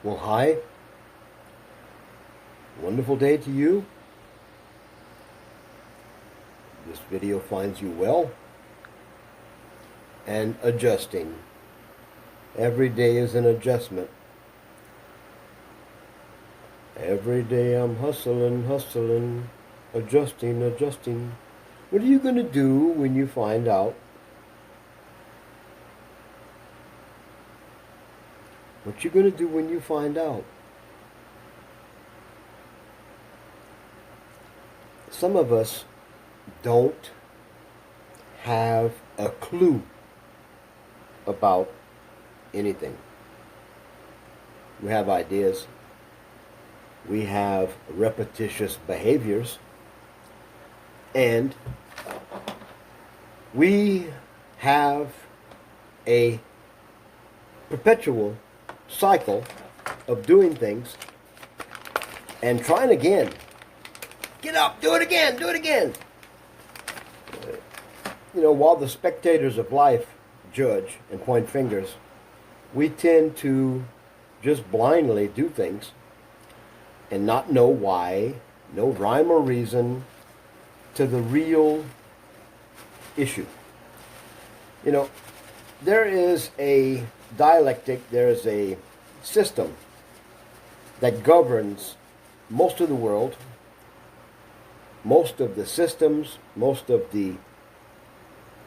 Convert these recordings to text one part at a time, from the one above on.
Well, hi. Wonderful day to you. This video finds you well and adjusting. Every day is an adjustment. Every day I'm hustling, adjusting. What are you going to do when you find out? What you going to do when you find out? Some of us don't have a clue about anything. We have ideas. We have repetitious behaviors. And we have a perpetual cycle of doing things and trying again. Get up, do it again, do it again. While the spectators of life judge and point fingers, we tend to just blindly do things and not know why, no rhyme or reason to the real issue. There is a dialectic, there is a system that governs most of the world, most of the systems, most of the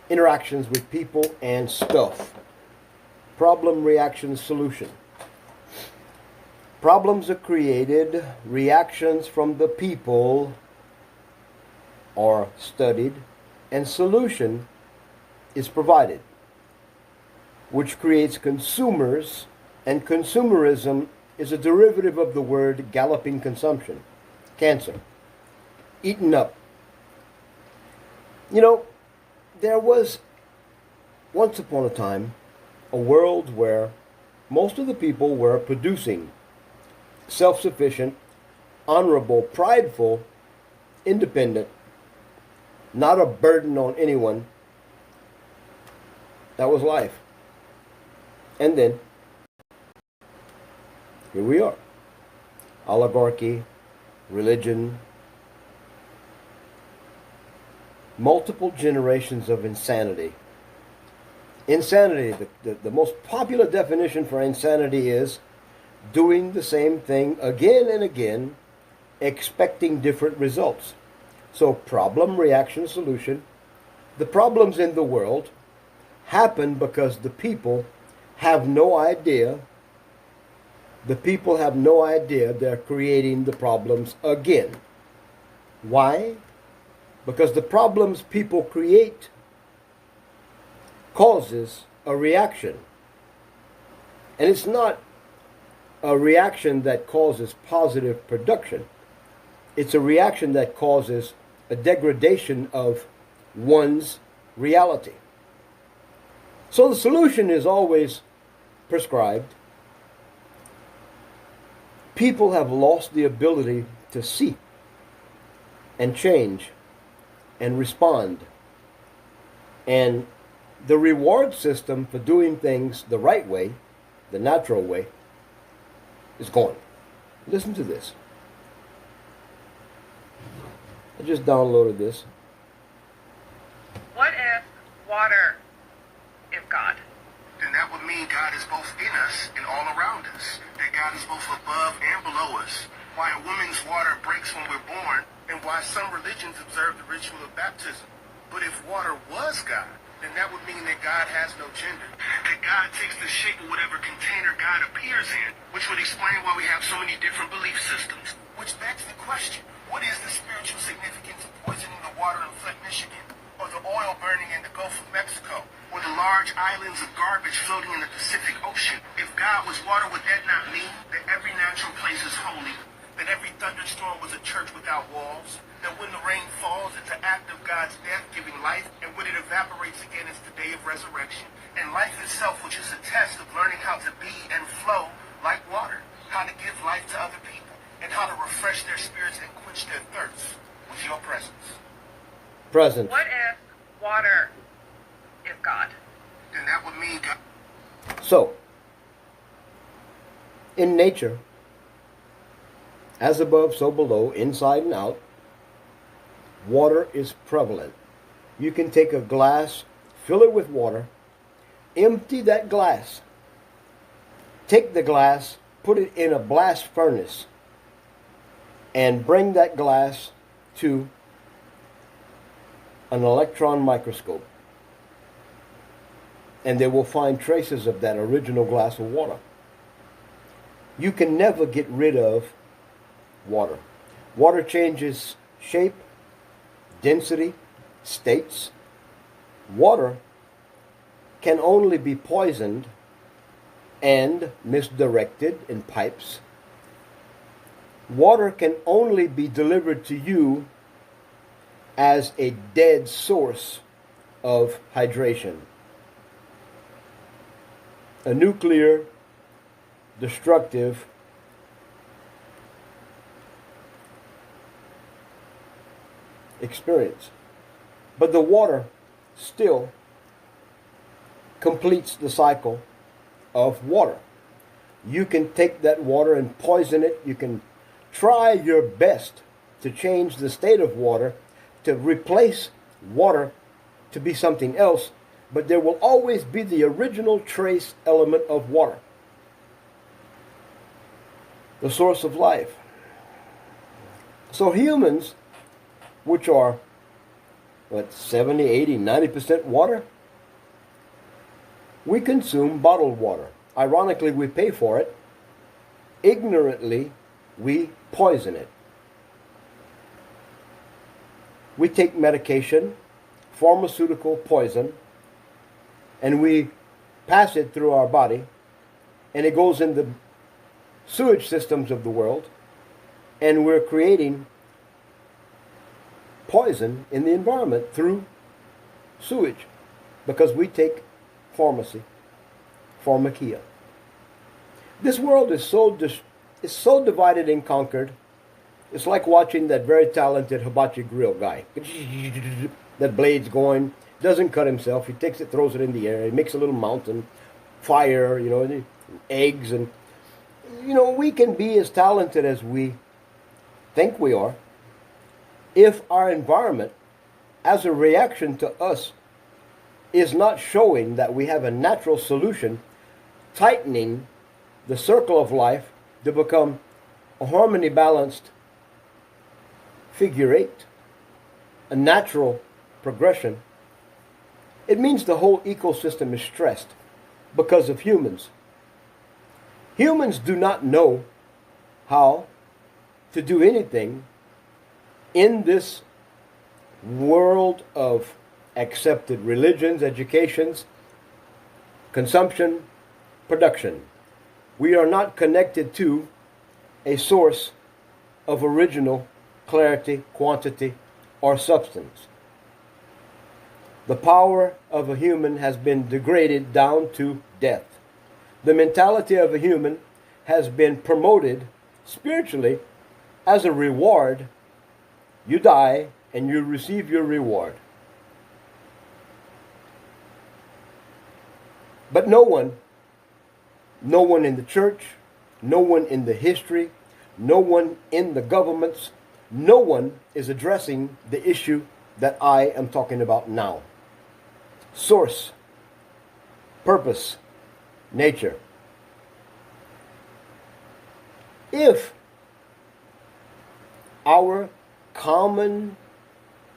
interactions with people and stuff. Problem, reaction, solution. Problems are created, reactions from the people are studied, and solution is provided, which creates consumers, and consumerism is a derivative of the word galloping consumption, cancer, eaten up. There was once upon a time a world where most of the people were producing self-sufficient, honorable, prideful, independent, not a burden on anyone. That was life. And then, here we are. Oligarchy, religion, multiple generations of insanity. Insanity, the most popular definition for insanity is doing the same thing again and again, expecting different results. So problem, reaction, solution. The problems in the world happen because the people have no idea. The people have no idea they're creating the problems again. Why? Because the problems people create causes a reaction. And it's not a reaction that causes positive production. It's a reaction that causes a degradation of one's reality. So the solution is always prescribed. People have lost the ability to see and change and respond. And the reward system for doing things the right way, the natural way, is gone. Listen to this. I just downloaded this. What if water is God? Then that would mean God is both in us and all around us. That God is both above and below us. Why a woman's water breaks when we're born, and why some religions observe the ritual of baptism. But if water was God, then that would mean that God has no gender. That God takes the shape of whatever container God appears in, which would explain why we have so many different belief systems. Which begs the question, what is the spiritual significance of poisoning the water in Flint, Michigan? Or the oil burning in the Gulf of Mexico? Or the large islands of garbage floating in the Pacific Ocean? If God was water, would that not mean that every natural place is holy? That every thunderstorm was a church without walls? That when the rain falls, it's an act of God's death giving life, and when it evaporates again, it's the day of resurrection? And life itself, which is a test of learning how to be and flow like water, how to give life to other people, and how to refresh their spirits and quench their thirst with your presence. Present. What if water is God? Then that would mean God. So, In nature, as above, so below, inside and out, water is prevalent. You can take a glass, fill it with water, empty that glass, take the glass, put it in a blast furnace, and bring that glass to an electron microscope. And they will find traces of that original glass of water. You can never get rid of water. Water changes shape, density, states. Water can only be poisoned and misdirected in pipes. Water can only be delivered to you as a dead source of hydration. A nuclear, destructive, experience. But the water still completes the cycle of water. You can take that water and poison it. You can try your best to change the state of water, to replace water to be something else, but there will always be the original trace element of water, the source of life. So humans, which are, 70, 80, 90% water, we consume bottled water. Ironically, we pay for it. Ignorantly, we poison it. We take medication, pharmaceutical poison, and we pass it through our body, and it goes in the sewage systems of the world, and we're creating poison in the environment through sewage because we take pharmacia. This world is so divided and conquered. It's like watching that very talented hibachi grill guy. That blade's going, doesn't cut himself. He takes it, throws it in the air. He makes a little mountain, fire, eggs. And, we can be as talented as we think we are if our environment, as a reaction to us, is not showing that we have a natural solution, tightening the circle of life to become a harmony balanced figure eight, a natural progression. It means the whole ecosystem is stressed because of humans. Humans do not know how to do anything in this world of accepted religions, educations, consumption, production. We are not connected to a source of original clarity, quantity, or substance. The power of a human has been degraded down to death. The mentality of a human has been promoted spiritually as a reward. You die and you receive your reward. But no one in the church, no one in the history, no one in the governments, no one is addressing the issue that I am talking about now. Source, purpose, nature. If our common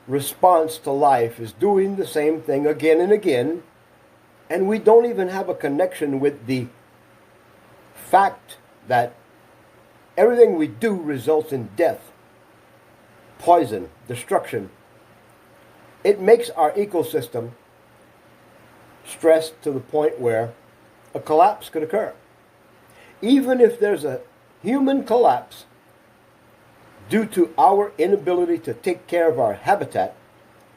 response to life is doing the same thing again and again, and we don't even have a connection with the fact that everything we do results in death, poison, destruction, it makes our ecosystem stressed to the point where a collapse could occur. Even if there's a human collapse due to our inability to take care of our habitat,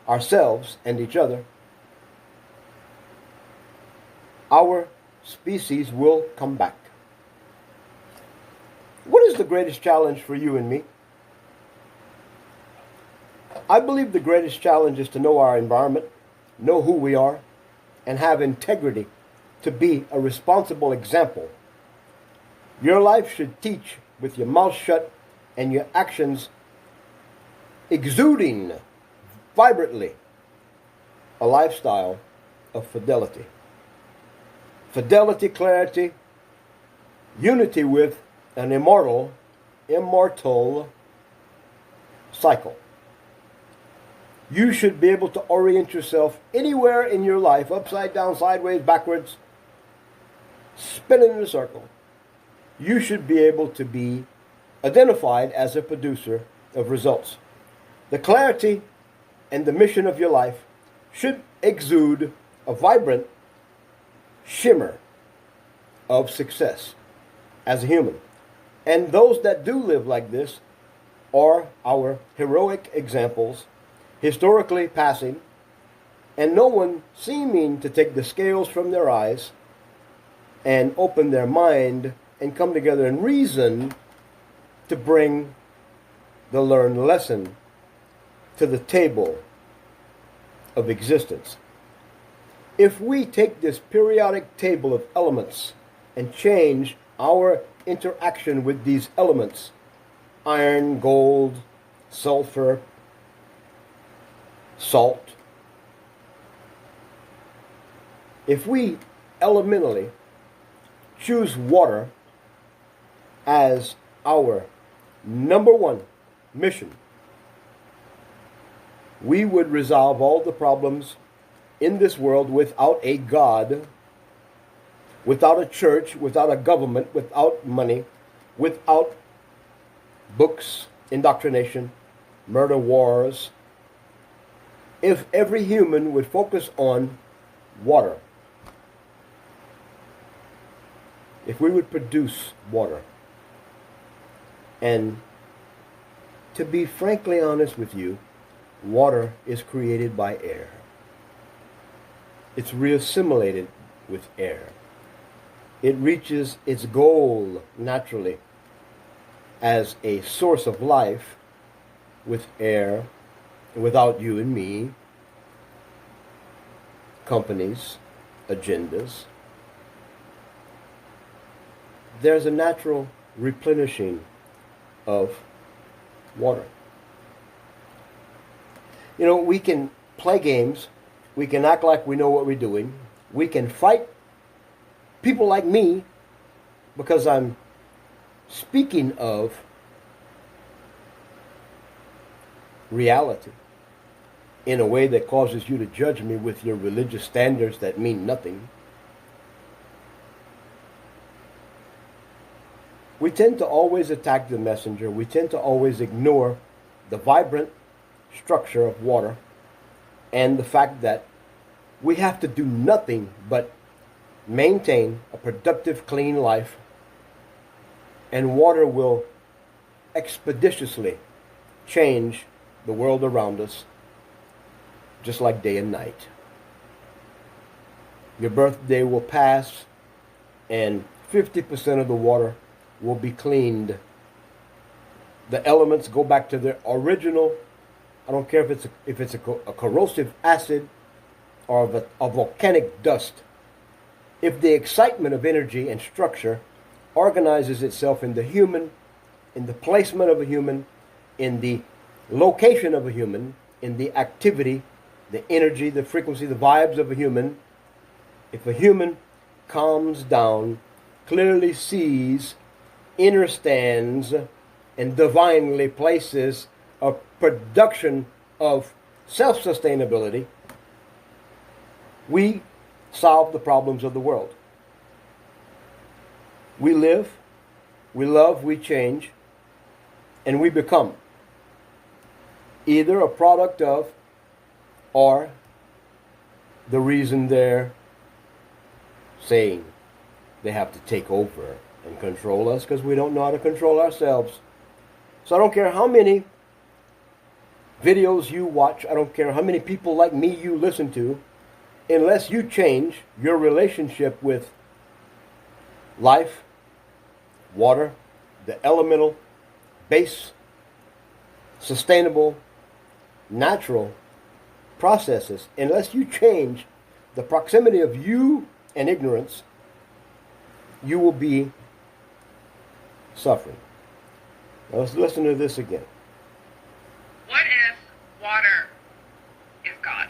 ourselves and each other, our species will come back. What is the greatest challenge for you and me? I believe the greatest challenge is to know our environment, know who we are, and have integrity to be a responsible example Your life should teach with your mouth shut and your actions exuding vibrantly a lifestyle of fidelity. Fidelity, clarity, unity with an immortal cycle. You should be able to orient yourself anywhere in your life, upside down, sideways, backwards, spinning in a circle. You should be able to be identified as a producer of results. The clarity and the mission of your life should exude a vibrant shimmer of success as a human. And those that do live like this are our heroic examples, historically passing, and no one seeming to take the scales from their eyes and open their mind and come together and reason to bring the learned lesson to the table of existence. If we take this periodic table of elements and change our interaction with these elements, iron, gold, sulfur, salt, if we elementally choose water as our number one mission, we would resolve all the problems in this world without a God, without a church, without a government, without money, without books, indoctrination, murder, wars. If every human would focus on water, if we would produce water, and to be frankly honest with you, water is created by air. It's reassimilated with air. It reaches its goal naturally as a source of life with air, without you and me, companies, agendas. There's a natural replenishing of water. You know, we can play games. We can act like we know what we're doing. We can fight people like me because I'm speaking of reality in a way that causes you to judge me with your religious standards that mean nothing. We tend to always attack the messenger. We tend to always ignore the vibrant structure of water and the fact that we have to do nothing but maintain a productive, clean life, and water will expeditiously change the world around us, just like day and night. Your birthday will pass, and 50% of the water will be cleaned. The elements go back to their original. I don't care if it's a corrosive acid or a volcanic dust. If the excitement of energy and structure organizes itself in the human, in the placement of a human, in the location of a human, in the activity, the energy, the frequency, the vibes of a human, if a human calms down, clearly sees, understands, and divinely places a production of self-sustainability, we solve the problems of the world. We live, we love, we change, and we become either a product of or the reason they're saying they have to take over and control us because we don't know how to control ourselves. So I don't care how many videos you watch, I don't care how many people like me you listen to, unless you change your relationship with life, water, the elemental, base, sustainable, natural processes, unless you change the proximity of you and ignorance, you will be suffering. Now let's listen to this again. What if water is God?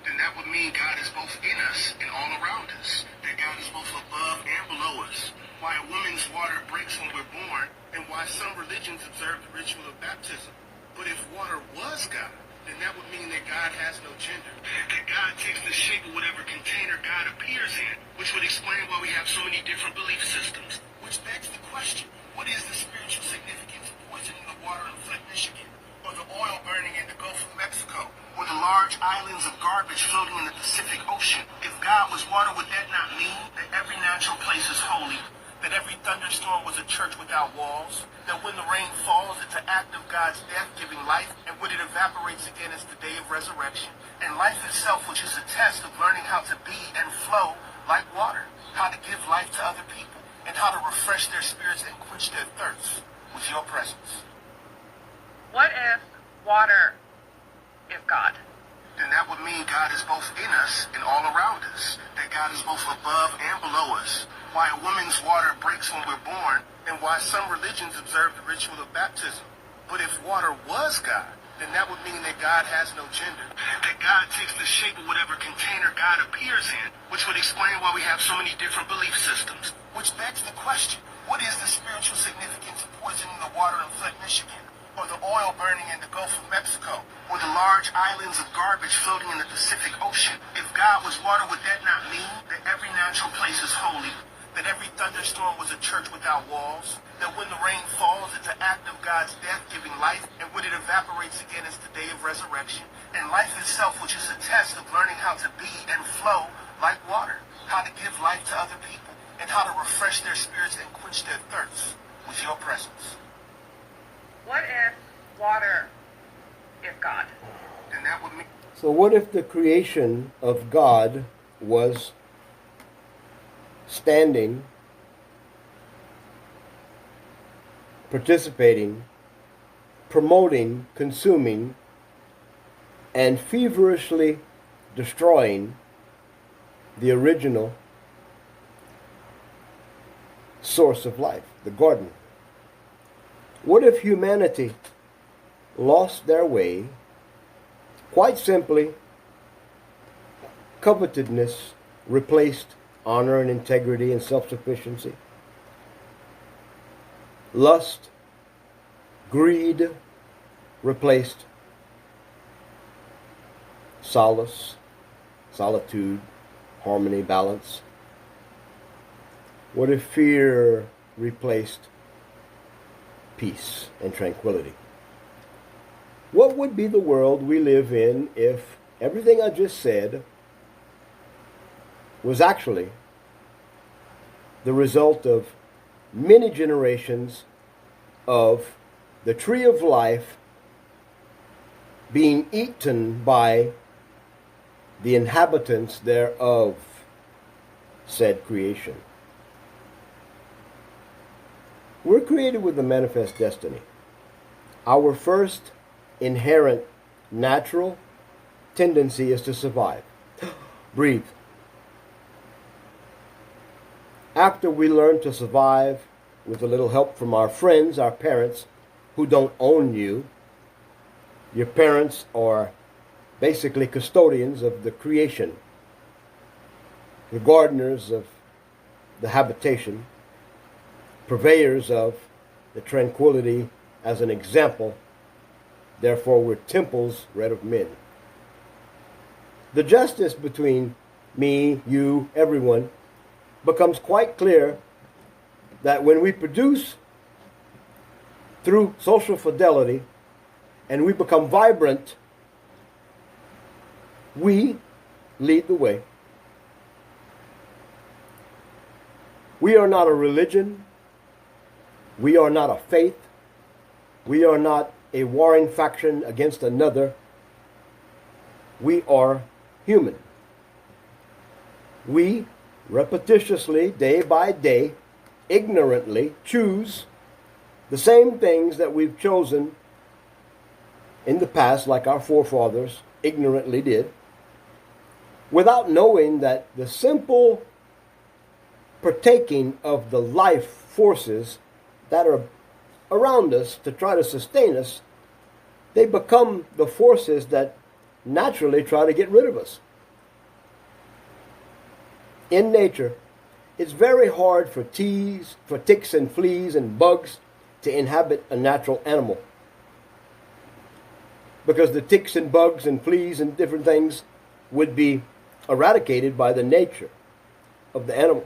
Then that would mean God is both in us and all around us. That God is both above and below us. Why a woman's water breaks when we're born, and why some religions observe the ritual of baptism. But if water was God, then that would mean that God has no gender. That God takes the shape of whatever container God appears in, which would explain why we have so many different belief systems. Which begs the question, what is the spiritual significance of poisoning the water in Flint, Michigan? Or the oil burning in the Gulf of Mexico? Or the large islands of garbage floating in the Pacific Ocean? If God was water, would that not mean that every natural place is holy? That every thunderstorm was a church without walls? That when the rain falls, it's an act of God's death giving life? And when it evaporates again, it's the day of resurrection? And life itself, which is a test of learning how to be and flow like water, how to give life to other people, and how to refresh their spirits and quench their thirst with your presence. What if water is God? Then that would mean God is both in us and all around us. That God is both above and below us. Why a woman's water breaks when we're born, and why some religions observe the ritual of baptism. But if water was God, then that would mean that God has no gender. That God takes the shape of whatever container God appears in, which would explain why we have so many different belief systems. Which begs the question, what is the spiritual significance of poisoning the water in Flint, Michigan? Or the oil burning in the Gulf of Mexico? Or the large islands of garbage floating in the Pacific Ocean? If God was water, would that not mean that every natural place is holy? That every thunderstorm was a church without walls? That when the rain falls, it's an act of God's death giving life? And when it evaporates again, it's the day of resurrection? And life itself, which is a test of learning how to be and flow like water? How to give life to other people? And how to refresh their spirits and quench their thirst with your presence. What if water is God? Then that would mean... So what if the creation of God was standing, participating, promoting, consuming, and feverishly destroying the original source of life, the garden? What if humanity lost their way? Quite simply, covetousness replaced honor and integrity and self-sufficiency. Lust, greed replaced solace, solitude, harmony, balance. What if fear replaced peace and tranquility? What would be the world we live in if everything I just said was actually the result of many generations of the tree of life being eaten by the inhabitants thereof, said creation? We're created with a manifest destiny. Our first inherent natural tendency is to survive. Breathe. After we learn to survive with a little help from our friends, our parents, who don't own you, your parents are basically custodians of the creation, the gardeners of the habitation, purveyors of the tranquility as an example. Therefore, we're temples read of men. The justice between me, you, everyone becomes quite clear that when we produce through social fidelity and we become vibrant, we lead the way. We are not a religion. We are not a faith. We are not a warring faction against another. We are human. We repetitiously, day by day, ignorantly choose the same things that we've chosen in the past, like our forefathers ignorantly did, without knowing that the simple partaking of the life forces that are around us to try to sustain us, they become the forces that naturally try to get rid of us. In nature, it's very hard for ticks and fleas and bugs to inhabit a natural animal, because the ticks and bugs and fleas and different things would be eradicated by the nature of the animal.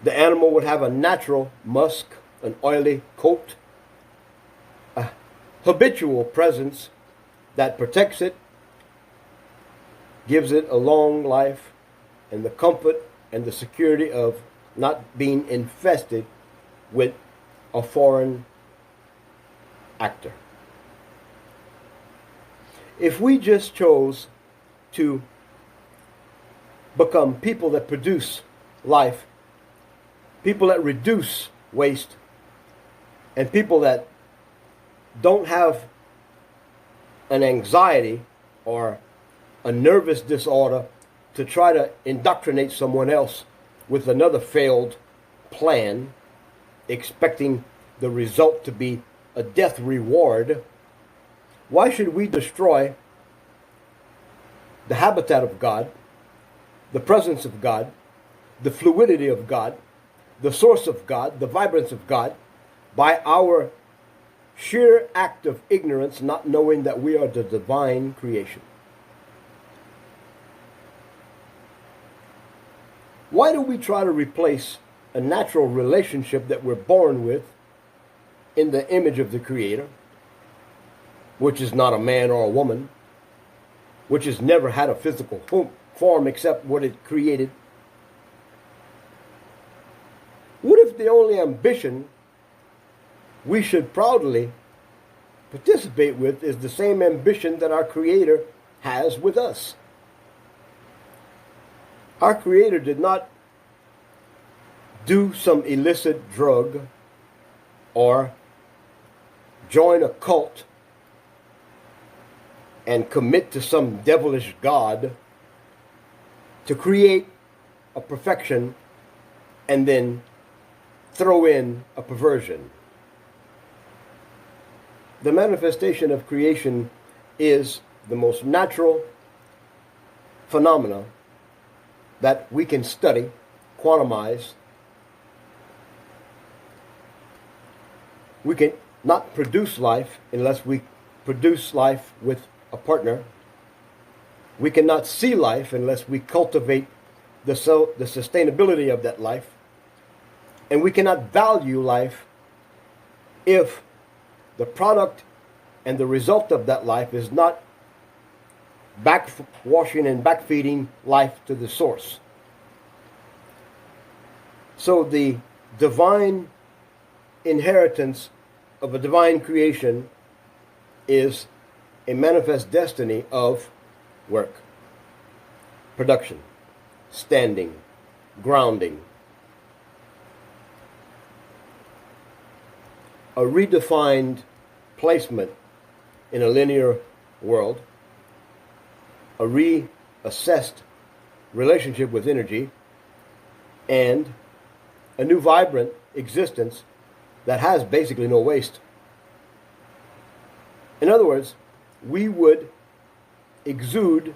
The animal would have a natural musk, an oily coat, a habitual presence that protects it, gives it a long life, and the comfort and the security of not being infested with a foreign actor. If we just chose to become people that produce life, people that reduce waste, and people that don't have an anxiety or a nervous disorder to try to indoctrinate someone else with another failed plan, expecting the result to be a death reward, why should we destroy the habitat of God, the presence of God, the fluidity of God, the source of God, the vibrance of God, by our sheer act of ignorance, not knowing that we are the divine creation? Why do we try to replace a natural relationship that we're born with in the image of the Creator, which is not a man or a woman, which has never had a physical form except what it created? What if the only ambition we should proudly participate with is the same ambition that our Creator has with us? Our Creator did not do some illicit drug or join a cult and commit to some devilish god to create a perfection and then throw in a perversion. The manifestation of creation is the most natural phenomena that we can study, quantumize. We can not produce life unless we produce life with a partner. We cannot see life unless we cultivate the sustainability of that life. And we cannot value life if the product and the result of that life is not backwashing and backfeeding life to the source. So the divine inheritance of a divine creation is a manifest destiny of work, production, standing, grounding, a redefined placement in a linear world, a reassessed relationship with energy, and a new vibrant existence that has basically no waste. In other words, we would exude,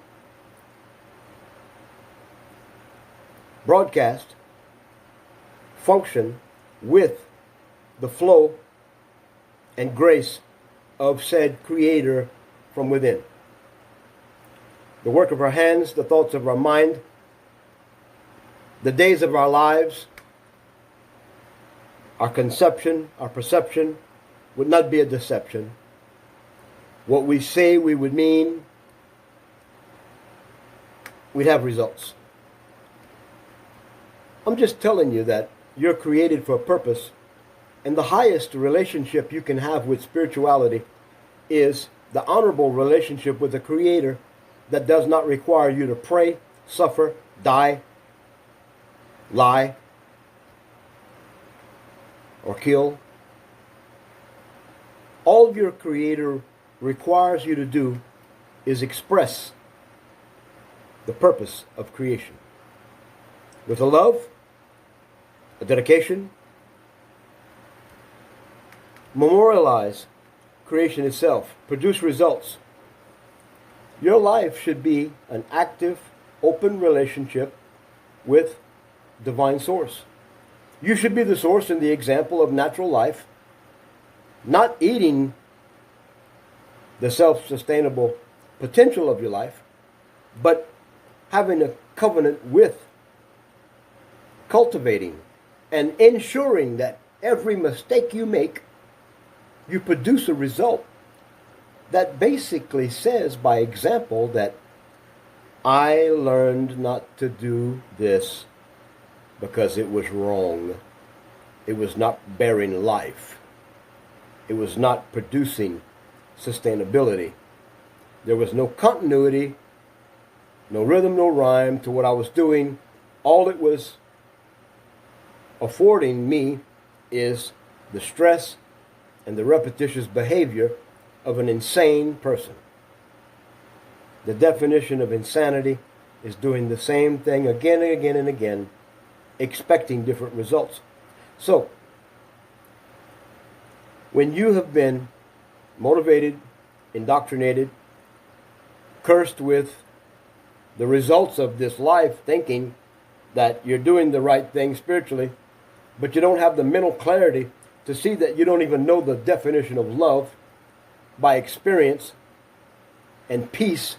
broadcast, function with the flow and grace of said Creator from within. The work of our hands, the thoughts of our mind, the days of our lives, our conception, our perception would not be a deception. What we say we would mean, we'd have results. I'm just telling you that you're created for a purpose, and the highest relationship you can have with spirituality is the honorable relationship with the Creator that does not require you to pray, suffer, die, lie, or kill. All your Creator requires you to do is express the purpose of creation with a love, a dedication, memorialize creation itself, produce results. Your life should be an active, open relationship with divine source. You should be the source and the example of natural life, not eating the self-sustainable potential of your life, but having a covenant with, cultivating, and ensuring that every mistake you make, you produce a result that basically says by example that I learned not to do this because it was wrong. It was not bearing life. It was not producing sustainability. There was no continuity, no rhythm, no rhyme to what I was doing. All it was affording me is the stress and the repetitious behavior of an insane person. The definition of insanity is doing the same thing again and again and again, expecting different results. So, when you have been motivated, indoctrinated, cursed with the results of this life, thinking that you're doing the right thing spiritually, but you don't have the mental clarity to see that you don't even know the definition of love by experience and peace.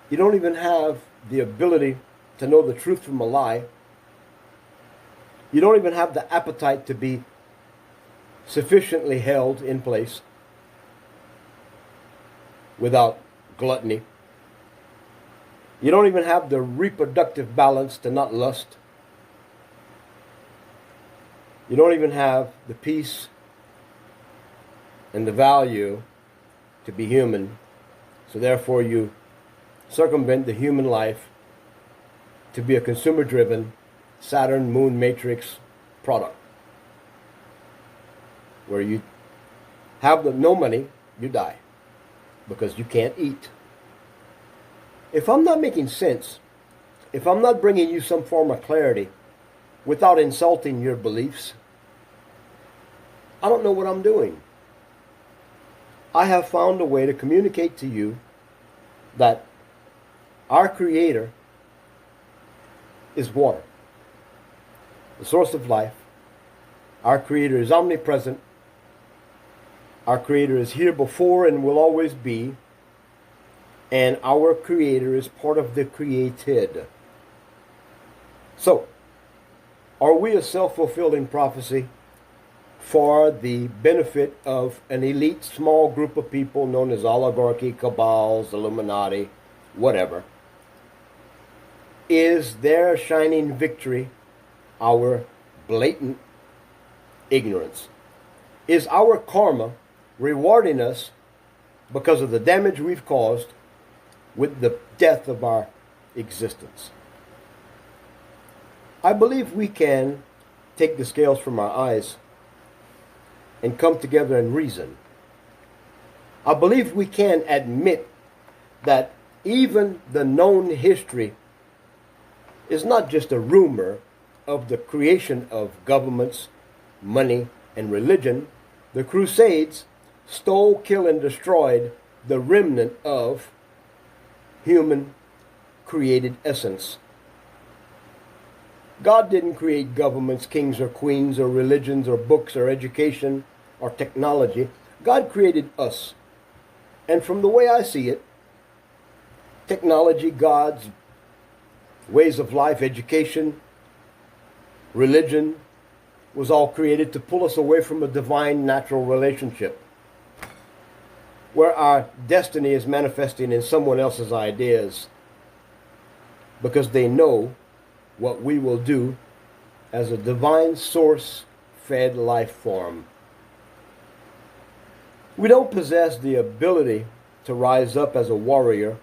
You don't even have the ability to know the truth from a lie. You don't even have the appetite to be sufficiently held in place without gluttony. You don't even have the reproductive balance to not lust. You don't even have the peace and the value to be human. So therefore you circumvent the human life to be a consumer-driven Saturn moon matrix product, where you have no money, you die because you can't eat. If I'm not making sense, if I'm not bringing you some form of clarity without insulting your beliefs, I don't know what I'm doing. I have found a way to communicate to you that our Creator is water, the source of life. Our Creator is omnipresent. Our Creator is here before and will always be. And our Creator is part of the created. So, are we a self-fulfilling prophecy for the benefit of an elite small group of people known as oligarchy, cabals, Illuminati, whatever? Is their shining victory our blatant ignorance? Is our karma rewarding us because of the damage we've caused with the death of our existence? I believe we can take the scales from our eyes and come together and reason. I believe we can admit that even the known history is not just a rumor of the creation of governments, money, and religion. The Crusades stole, killed, and destroyed the remnant of human created essence. God didn't create governments, kings or queens, or religions, or books, or education, or technology. God created us. And from the way I see it, technology, gods, ways of life, education, religion, was all created to pull us away from a divine natural relationship, where our destiny is manifesting in someone else's ideas, because they know what we will do as a divine source-fed life form. We don't possess the ability to rise up as a warrior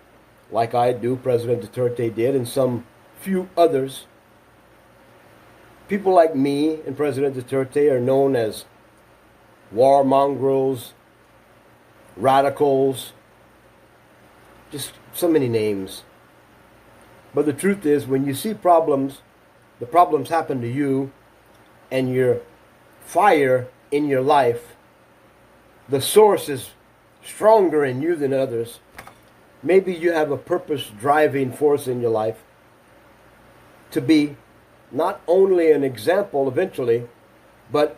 like I do, President Duterte did, and some few others. People like me and President Duterte are known as war mongrels, radicals, just so many names. But the truth is, when you see problems, the problems happen to you, and you're fire in your life, the source is stronger in you than others. Maybe you have a purpose driving force in your life to be not only an example eventually, but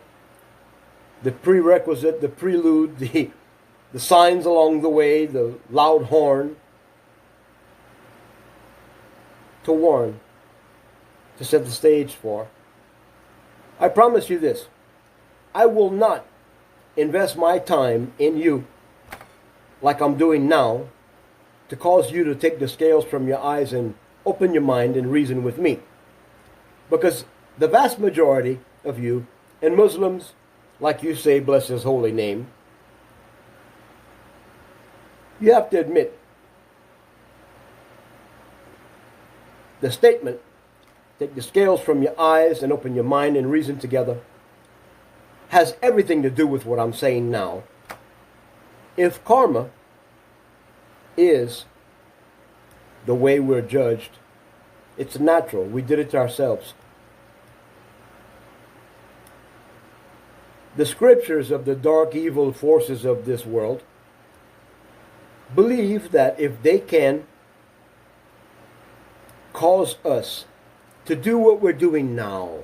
the prerequisite, the prelude, the signs along the way, the loud horn to warn, to set the stage for. I promise you this, I will not invest my time in you like I'm doing now to cause you to take the scales from your eyes and open your mind and reason with me. Because the vast majority of you, and Muslims, like you say, bless his holy name, you have to admit, the statement, take the scales from your eyes and open your mind and reason together, has everything to do with what I'm saying now. If karma is the way we're judged, it's natural. We did it to ourselves. The scriptures of the dark evil forces of this world believe that if they can cause us to do what we're doing now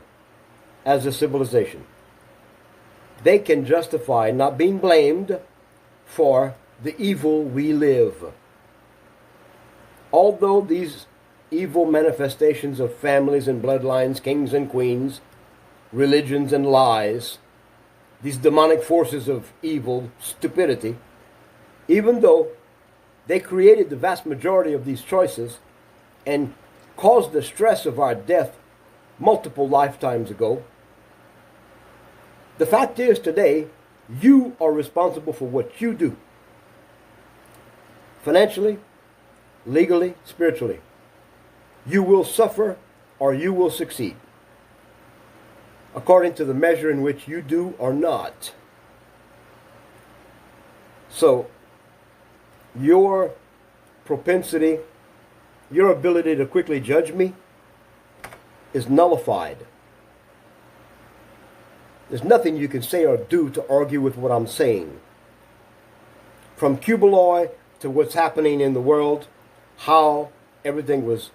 as a civilization, they can justify not being blamed for the evil we live. Although these evil manifestations of families and bloodlines, kings and queens, religions and lies, these demonic forces of evil, stupidity, even though they created the vast majority of these choices and caused the stress of our death multiple lifetimes ago, the fact is today, you are responsible for what you do. Financially, legally, spiritually. You will suffer or you will succeed, according to the measure in which you do or not. So, your propensity, your ability to quickly judge me is nullified. There's nothing you can say or do to argue with what I'm saying. From Cubaloy to what's happening in the world, how everything was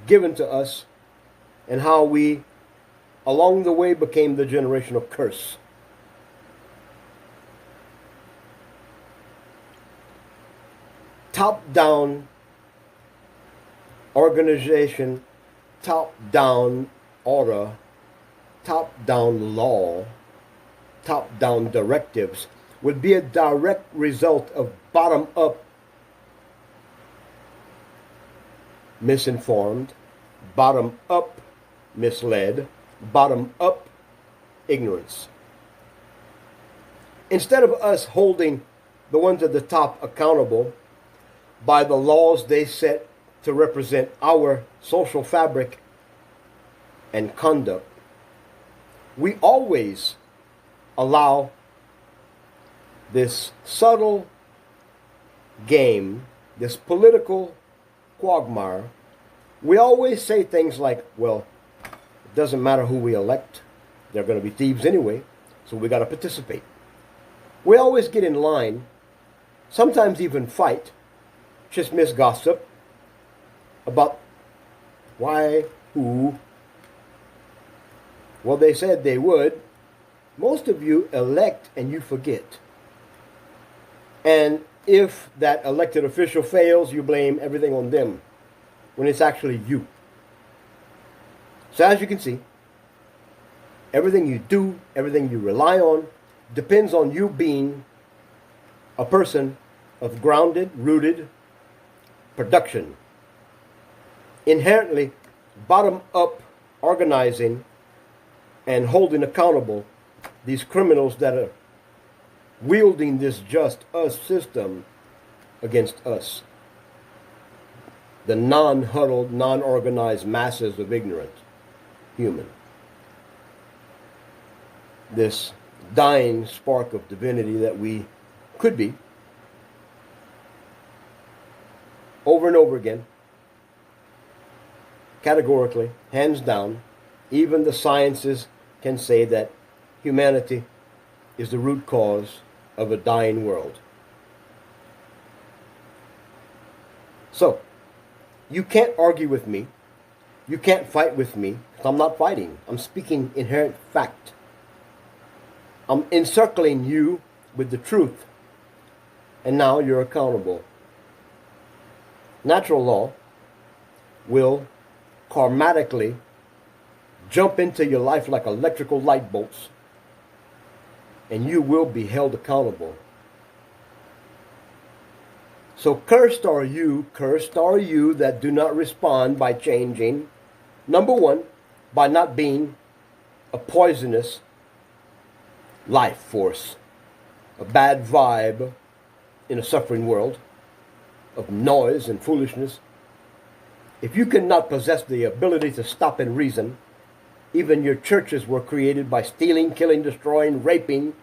given to us, and how we, along the way, became the generation of curse. Top-down organization, top-down order, top-down law, top-down directives would be a direct result of bottom-up misinformed, bottom-up misled, bottom-up ignorance. Instead of us holding the ones at the top accountable by the laws they set to represent our social fabric and conduct, we always allow this subtle game, this political quagmire. We always say things like, well, it doesn't matter who we elect, they're going to be thieves anyway, so we got to participate. We always get in line, sometimes even fight, chismis gossip about why, who. Well, they said they would. Most of you elect and you forget. And if that elected official fails, you blame everything on them, when it's actually you. So as you can see, everything you do, everything you rely on, depends on you being a person of grounded, rooted production. Inherently, bottom-up organizing and holding accountable these criminals that are wielding this just us system against us. The non-huddled, non-organized masses of ignorant human. This dying spark of divinity that we could be, over and over again, categorically, hands down, even the sciences can say that humanity is the root cause of a dying world. So, you can't argue with me. You can't fight with me, because I'm not fighting. I'm speaking inherent fact. I'm encircling you with the truth. And now you're accountable. Natural law will karmatically jump into your life like electrical light bolts, and you will be held accountable. So cursed are you that do not respond by changing. Number one, by not being a poisonous life force, a bad vibe in a suffering world of noise and foolishness. If you cannot possess the ability to stop and reason, even your churches were created by stealing, killing, destroying, raping,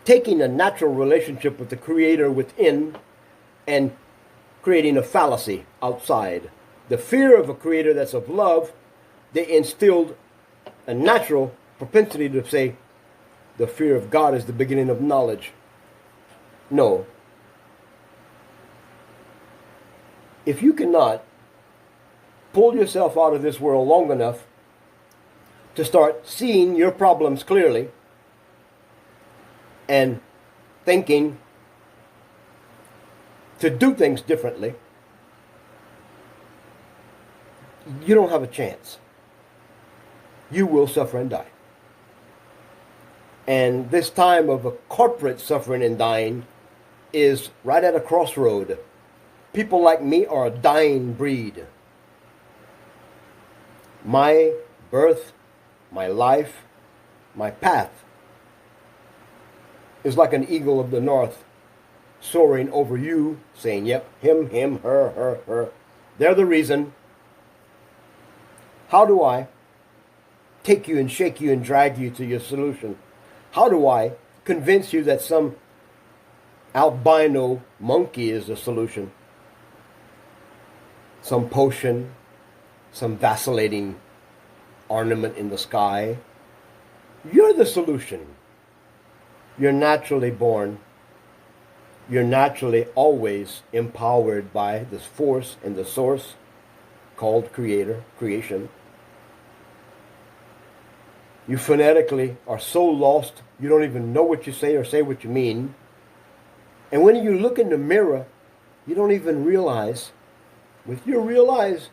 taking a natural relationship with the Creator within and creating a fallacy outside. The fear of a Creator that's of love, they instilled a natural propensity to say, the fear of God is the beginning of knowledge. No. If you cannot pull yourself out of this world long enough to start seeing your problems clearly and thinking to do things differently, you don't have a chance. You will suffer and die. And this time of a corporate suffering and dying is right at a crossroad. People like me are a dying breed. My birth, my life, my path is like an eagle of the north soaring over you, saying, yep, him, her. They're the reason. How do I take you and shake you and drag you to your solution? How do I convince you that some albino monkey is the solution? Some potion, some vacillating ornament in the sky? You're the solution. You're naturally born. You're naturally always empowered by this force and the source called Creator, creation. You phonetically are so lost, you don't even know what you say or say what you mean. And when you look in the mirror, you don't even realize, with your real eyes,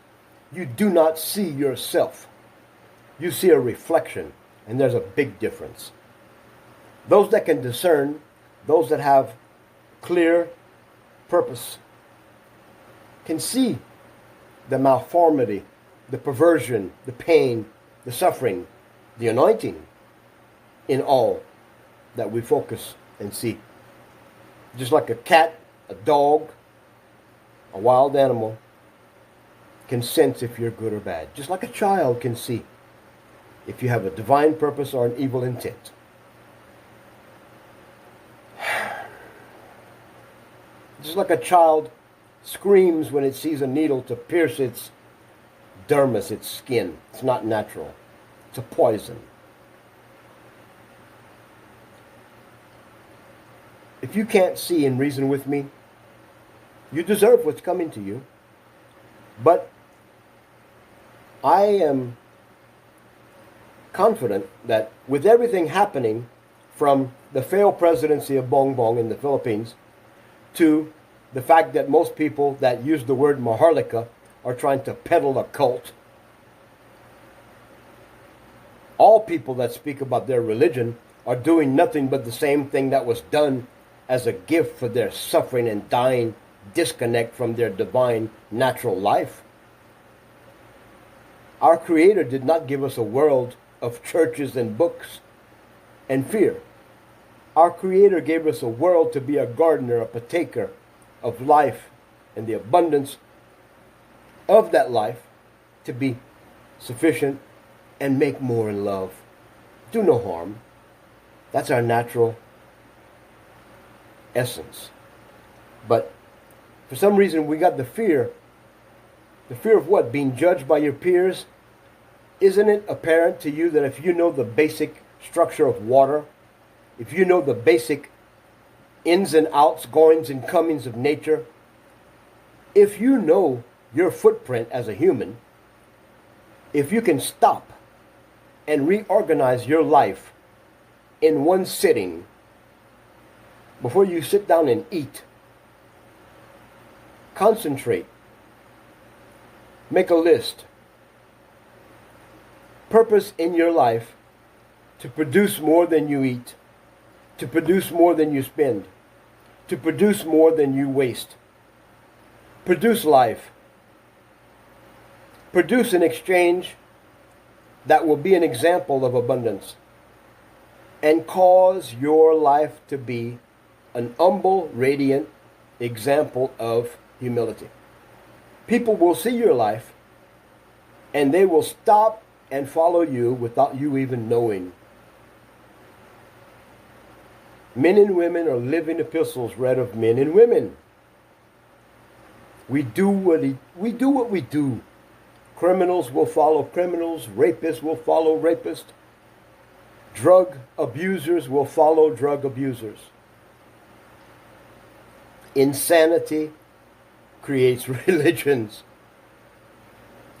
you do not see yourself. You see a reflection, and there's a big difference. Those that can discern, those that have clear purpose, can see the malformity, the perversion, the pain, the suffering, the anointing in all that we focus and see. Just like a cat, a dog, a wild animal can sense if you're good or bad. Just like a child can see if you have a divine purpose or an evil intent. Just like a child screams when it sees a needle to pierce its dermis, its skin. It's not natural. It's a poison. If you can't see and reason with me, you deserve what's coming to you. But I am confident that with everything happening from the failed presidency of Bongbong in the Philippines to the fact that most people that use the word Maharlika are trying to peddle a cult, all people that speak about their religion are doing nothing but the same thing that was done as a gift for their suffering and dying disconnect from their divine natural life. Our Creator did not give us a world of churches and books and fear. Our Creator gave us a world to be a gardener, a partaker of life and the abundance of that life, to be sufficient and make more in love. Do no harm. That's our natural essence. But for some reason we got the fear. The fear of what? Being judged by your peers? Isn't it apparent to you that if you know the basic structure of water, if you know the basic ins and outs, goings and comings of nature, if you know your footprint as a human, if you can stop and reorganize your life in one sitting before you sit down and eat, concentrate, make a list, purpose in your life to produce more than you eat, to produce more than you spend, to produce more than you waste. Produce life. Produce an exchange that will be an example of abundance, and cause your life to be an humble, radiant example of humility. People will see your life and they will stop and follow you without you even knowing. Men and women are living epistles read of men and women. We do what we do. Criminals will follow criminals. Rapists will follow rapists. Drug abusers will follow drug abusers. Insanity creates religions.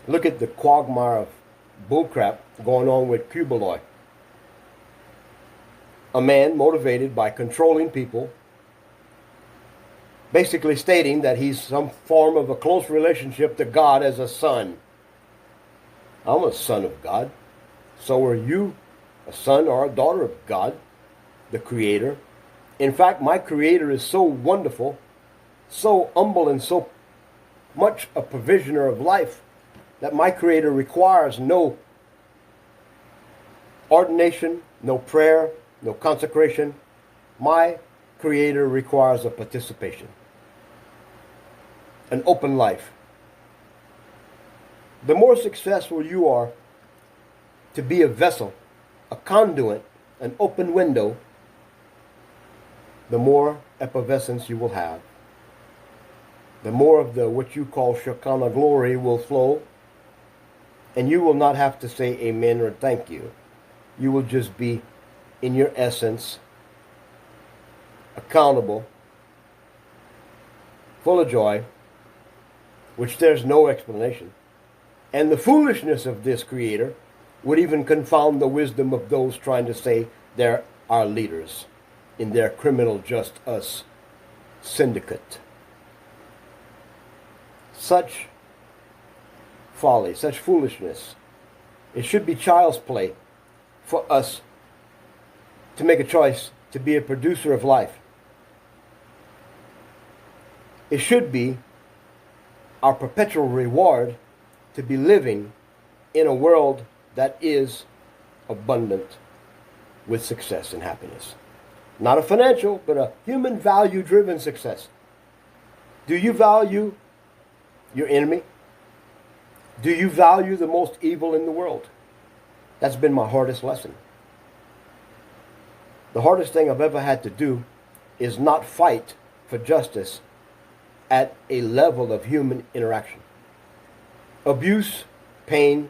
Look at the quagmire of bullcrap going on with Cubaloy. A man motivated by controlling people, basically stating that he's some form of a close relationship to God as a son. I'm a son of God. So are you a son or a daughter of God, the Creator. In fact, my Creator is so wonderful, so humble, and so much a provisioner of life that my Creator requires no ordination, no prayer, no consecration. My Creator requires a participation, an open life. The more successful you are to be a vessel, a conduit, an open window, the more effervescence you will have. The more of the what you call Shekinah glory will flow, and you will not have to say amen or thank you. You will just be, in your essence, accountable, full of joy, which there's no explanation. And the foolishness of this Creator would even confound the wisdom of those trying to say they're our leaders in their criminal just us syndicate. Such folly, such foolishness. It should be child's play for us to make a choice to be a producer of life. It should be our perpetual reward to be living in a world that is abundant with success and happiness. Not a financial, but a human value-driven success. Do you value your enemy? Do you value the most evil in the world? That's been my hardest lesson. The hardest thing I've ever had to do is not fight for justice at a level of human interaction. Abuse, pain,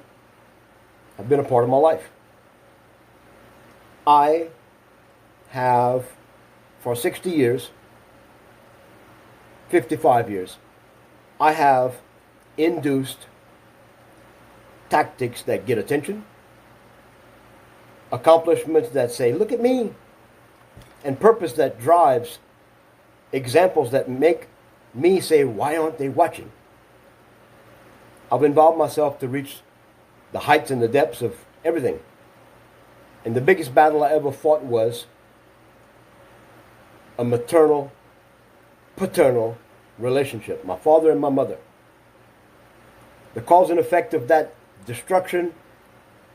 have been a part of my life. I have, for 60 years, 55 years, I have induced tactics that get attention, accomplishments that say, look at me, and purpose that drives examples that make me say, why aren't they watching? I've involved myself to reach the heights and the depths of everything. And the biggest battle I ever fought was a maternal, paternal relationship. My father and my mother. The cause and effect of that destruction,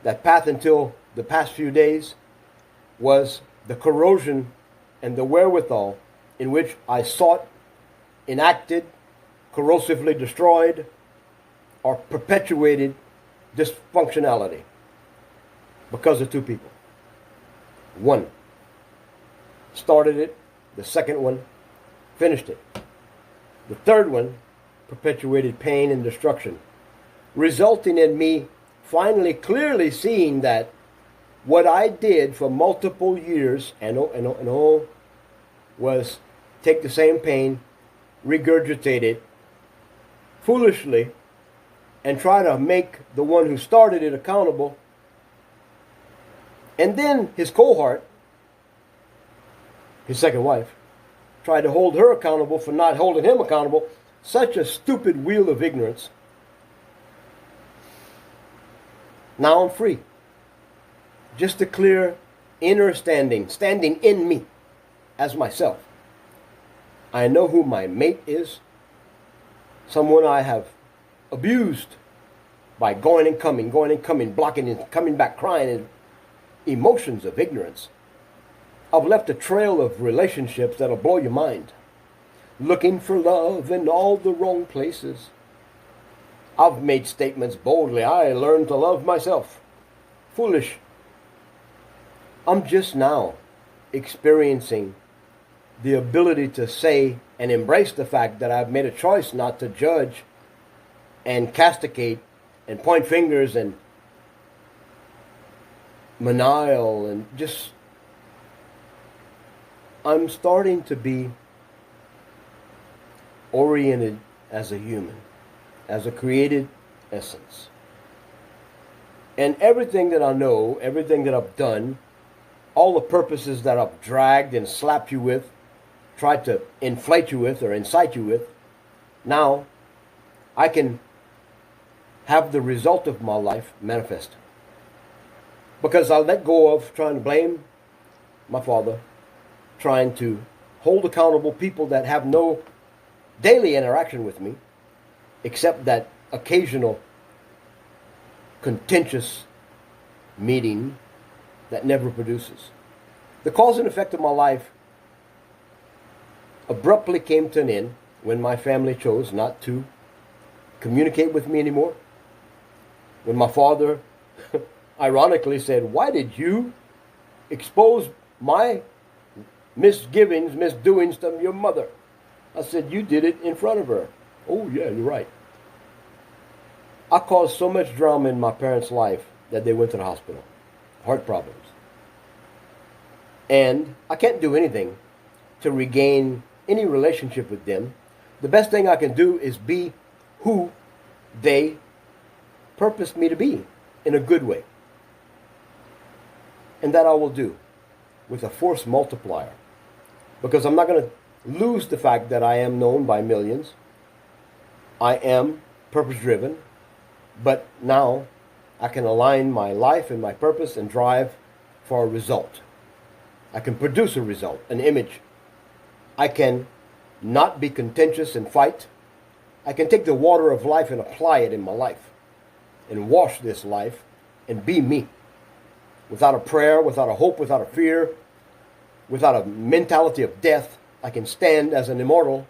that path until the past few days, was the corrosion and the wherewithal in which I sought, enacted, corrosively destroyed, or perpetuated dysfunctionality because of two people. One started it, the second one finished it. The third one perpetuated pain and destruction, resulting in me finally clearly seeing that What I did for multiple years and all was take the same pain, regurgitate it foolishly, and try to make the one who started it accountable. And then his cohort, his second wife, tried to hold her accountable for not holding him accountable. Such a stupid wheel of ignorance. Now I'm free. Just a clear inner standing in me as myself. I know who my mate is, someone I have abused by going and coming, blocking and coming back, crying, and emotions of ignorance. I've left a trail of relationships that'll blow your mind. Looking for love in all the wrong places. I've made statements boldly. I learned to love myself. Foolish. I'm just now experiencing the ability to say and embrace the fact that I've made a choice not to judge and castigate and point fingers and manial and just... I'm starting to be oriented as a human, as a created essence. And everything that I know, everything that I've done, all the purposes that I've dragged and slapped you with, tried to inflate you with or incite you with, now I can have the result of my life manifest. Because I let go of trying to blame my father, trying to hold accountable people that have no daily interaction with me, except that occasional contentious meeting that never produces. The cause and effect of my life abruptly came to an end when my family chose not to communicate with me anymore. When my father ironically said, "Why did you expose my misgivings, misdoings to your mother?" I said, "You did it in front of her." "Oh yeah, you're right." I caused so much drama in my parents' life that they went to the hospital. Heart problems. And I can't do anything to regain any relationship with them. The best thing I can do is be who they purposed me to be in a good way. And that I will do with a force multiplier. Because I'm not going to lose the fact that I am known by millions. I am purpose-driven. But now I can align my life and my purpose and drive for a result. I can produce a result, an image. I can not be contentious and fight. I can take the water of life and apply it in my life and wash this life and be me. Without a prayer, without a hope, without a fear, without a mentality of death, I can stand as an immortal.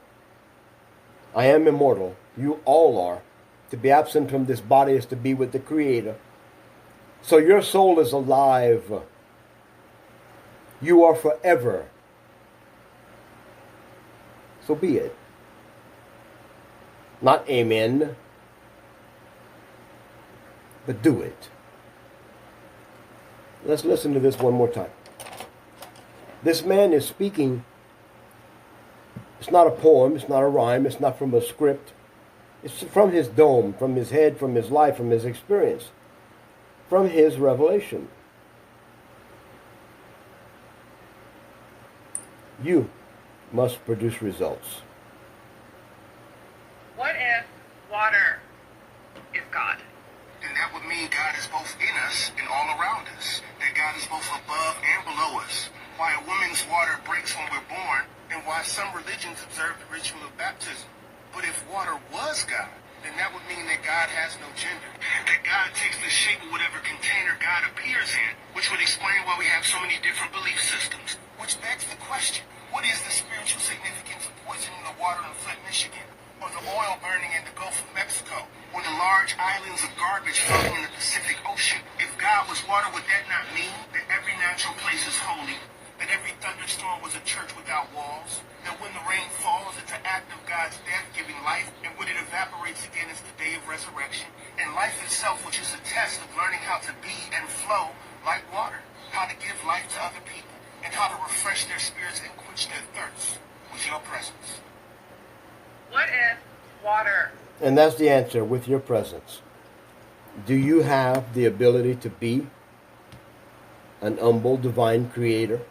I am immortal. You all are. To be absent from this body is to be with the Creator. So your soul is alive. You are forever. So be it. Not amen, but do it. Let's listen to this one more time. This man is speaking. It's not a poem, it's not a rhyme, it's not from a script. It's from his dome, from his head, from his life, from his experience, from his revelation. You must produce results. What if water is God? Then that would mean God is both in us and all around us. That God is both above and below us. Why a woman's water breaks when we're born, and why some religions observe the ritual of baptism. But if water was God, then that would mean that God has no gender. That God takes the shape of whatever container God appears in, which would explain why we have so many different belief systems. Which begs the question, what is the spiritual significance of poisoning the water in Flint, Michigan? Or the oil burning in the Gulf of Mexico? Or the large islands of garbage floating in the Pacific Ocean? If God was water, would that not mean that every natural place is holy? That every thunderstorm was a church without walls? That when the rain falls, it's an act of God's death giving life, and when it evaporates again, it's the day of resurrection? And life itself, which is a test of learning how to be and flow, like water, how to give life to other people, and how to refresh their spirits and quench their thirst with your presence. What if water? And that's the answer, with your presence. Do you have the ability to be an humble divine creator?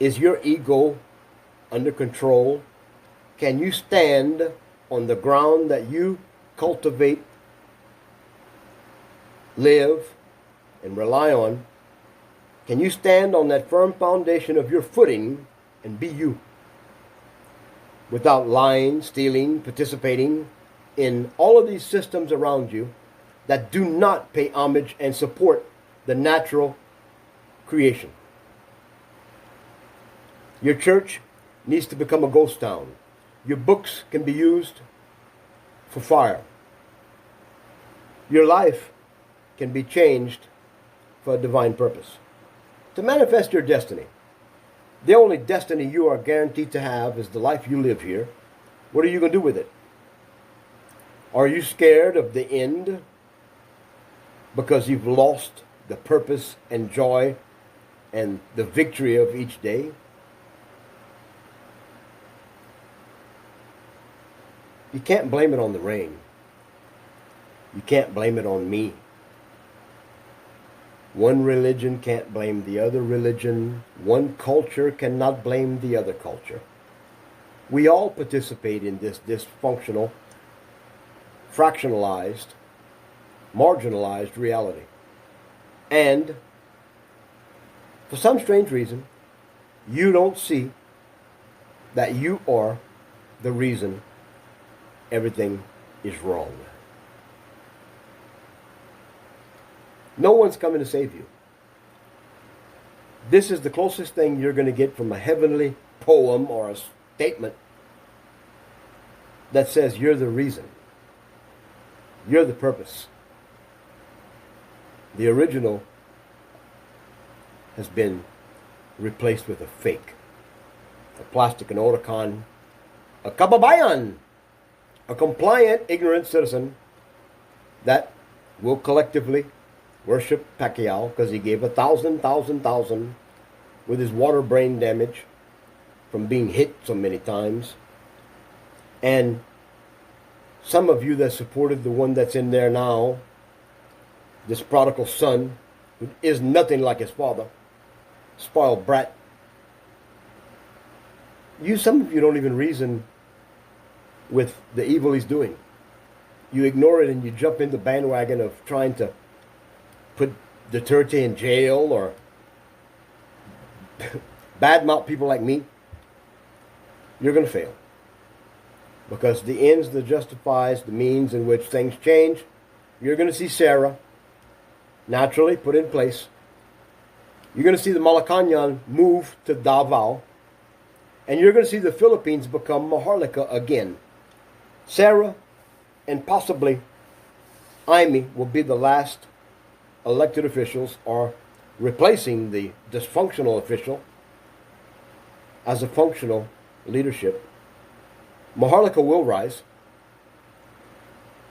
Is your ego under control? Can you stand on the ground that you cultivate, live, and rely on? Can you stand on that firm foundation of your footing and be you? Without lying, stealing, participating in all of these systems around you that do not pay homage and support the natural creation. Your church needs to become a ghost town. Your books can be used for fire. Your life can be changed for a divine purpose. To manifest your destiny. The only destiny you are guaranteed to have is the life you live here. What are you going to do with it? Are you scared of the end because you've lost the purpose and joy and the victory of each day? You can't blame it on the rain. You can't blame it on me. One religion can't blame the other religion. One culture cannot blame the other culture. We all participate in this dysfunctional, fractionalized, marginalized reality. And for some strange reason, you don't see that you are the reason everything is wrong. No one's coming to save you. This is the closest thing you're going to get from a heavenly poem or a statement that says you're the reason. You're the purpose. The original has been replaced with a fake. A plastic, an autocon, a kababayan, a compliant, ignorant citizen that will collectively worship Pacquiao because he gave 1,000 with his water brain damage from being hit so many times. And some of you that supported the one that's in there now, this prodigal son, who is nothing like his father, spoiled brat. Some of you don't even reason with the evil he's doing. You ignore it and you jump in the bandwagon of trying to put Duterte in jail or badmouth people like me. You're going to fail. Because the ends that justifies the means in which things change, you're going to see Sarah naturally put in place. You're going to see the Malacanang move to Davao. And you're going to see the Philippines become Maharlika again. Sarah and possibly Amy will be the last elected officials, or replacing the dysfunctional official as a functional leadership. Maharlika will rise.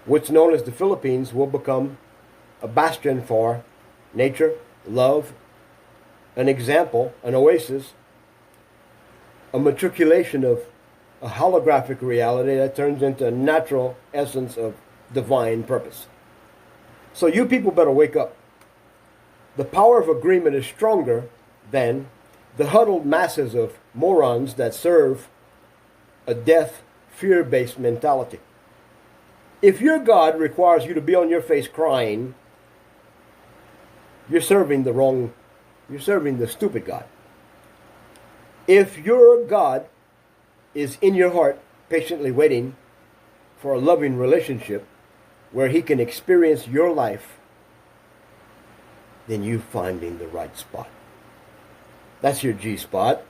What's known as the Philippines will become a bastion for nature, love, an example, an oasis, a matriculation of a holographic reality that turns into a natural essence of divine purpose. So you people better wake up. The power of agreement is stronger than the huddled masses of morons that serve a death, fear-based mentality. If your God requires you to be on your face crying, you're serving the stupid God. If your God is in your heart, patiently waiting for a loving relationship where he can experience your life, then you finding the right spot. That's your G-spot.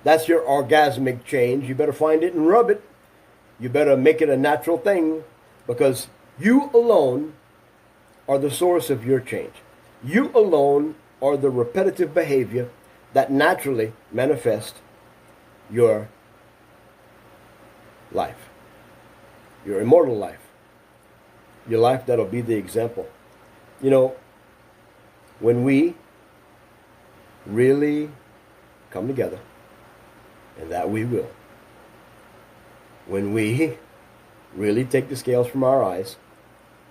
That's your orgasmic change. You better find it and rub it. You better make it a natural thing, because you alone are the source of your change. You alone are the repetitive behavior that naturally manifests your life, your immortal life, your life that'll be the example. You know, When we really come together, and that we will, when we really take the scales from our eyes,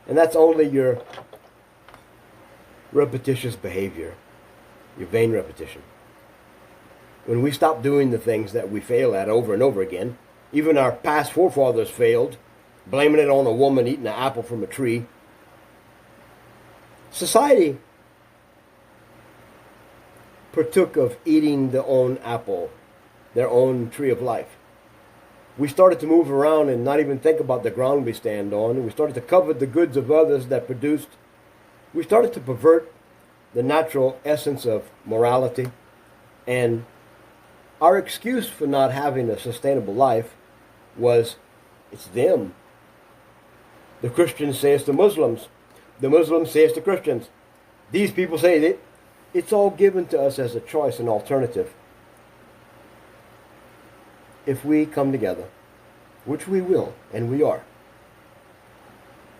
and that's only your repetitious behavior, your vain repetition. When we stop doing the things that we fail at over and over again, even our past forefathers failed, blaming it on a woman eating an apple from a tree. Society partook of eating their own apple, their own tree of life. We started to move around and not even think about the ground we stand on. We started to covet the goods of others that produced. We started to pervert the natural essence of morality. And our excuse for not having a sustainable life was, it's them. The Christians say it's the Muslims. The Muslims say it's the Christians. These people say that it's all given to us as a choice, an alternative. If we come together, which we will, and we are,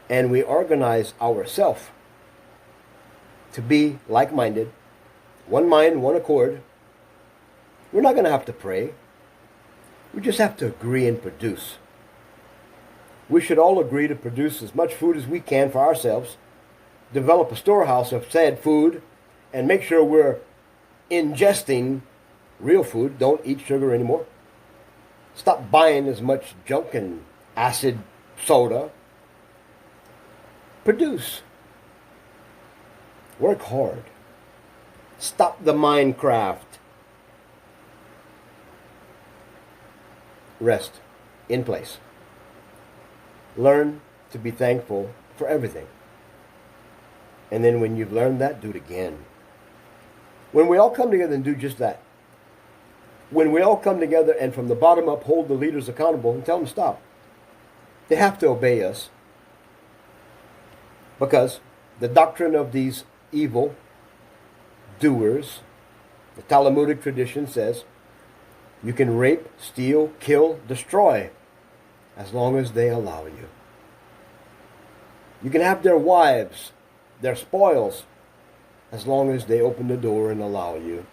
and we organize ourselves to be like-minded, one mind, one accord, we're not going to have to pray. We just have to agree and produce. We should all agree to produce as much food as we can for ourselves, develop a storehouse of said food, and make sure we're ingesting real food. Don't eat sugar anymore. Stop buying as much junk and acid soda. Produce. Work hard. Stop the Minecraft. Rest in place. Learn to be thankful for everything. And then when you've learned that, do it again. When we all come together and do just that, when we all come together and from the bottom up hold the leaders accountable and tell them stop, they have to obey us. Because the doctrine of these evil doers, the Talmudic tradition says, you can rape, steal, kill, destroy, as long as they allow you. You can have their wives, their spoils, as long as they open the door and allow you.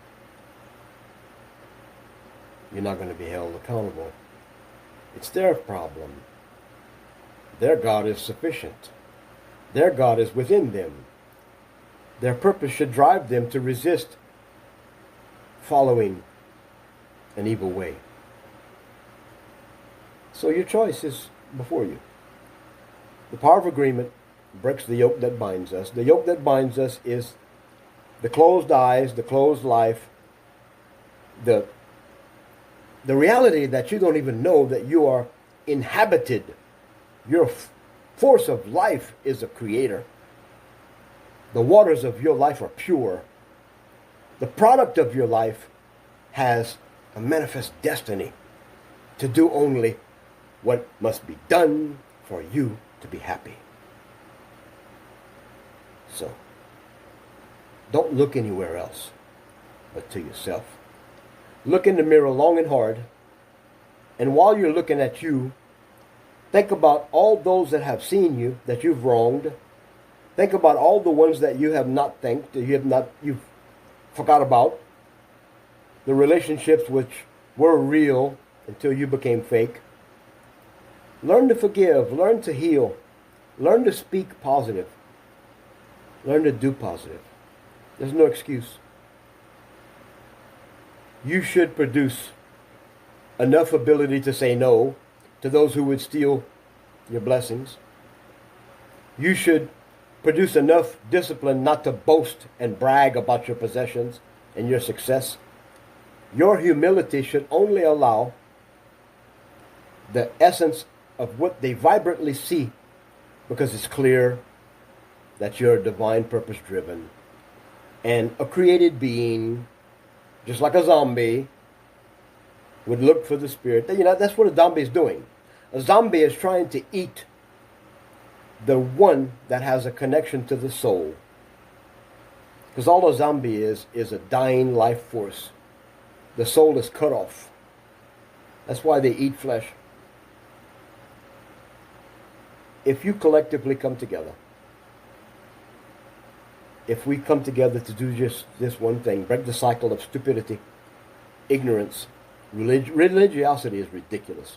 You're not going to be held accountable. It's their problem. Their God is sufficient. Their God is within them. Their purpose should drive them to resist following an evil way. So your choice is before you. The power of agreement breaks the yoke that binds us. The yoke that binds us is the closed eyes, the closed life, the reality that you don't even know that you are inhabited. Your force of life is a creator. The waters of your life are pure. The product of your life has a manifest destiny to do only what must be done for you to be happy. So, don't look anywhere else but to yourself. Look in the mirror long and hard, and while you're looking at you, think about all those that have seen you, that you've wronged. Think about all the ones that you have not thanked, that you've forgot about. The relationships which were real until you became fake. Learn to forgive, learn to heal, learn to speak positive, learn to do positive. There's no excuse. You should produce enough ability to say no to those who would steal your blessings. You should produce enough discipline not to boast and brag about your possessions and your success. Your humility should only allow the essence of what they vibrantly see, because it's clear that you're divine purpose driven and a created being, just like a zombie would look for the spirit. That's what a zombie is doing. A zombie is trying to eat the one that has a connection to the soul. Because all a zombie is a dying life force. The soul is cut off. That's why they eat flesh. If you collectively come together if we come together to do just this one thing, break the cycle of stupidity, ignorance, religiosity is ridiculous.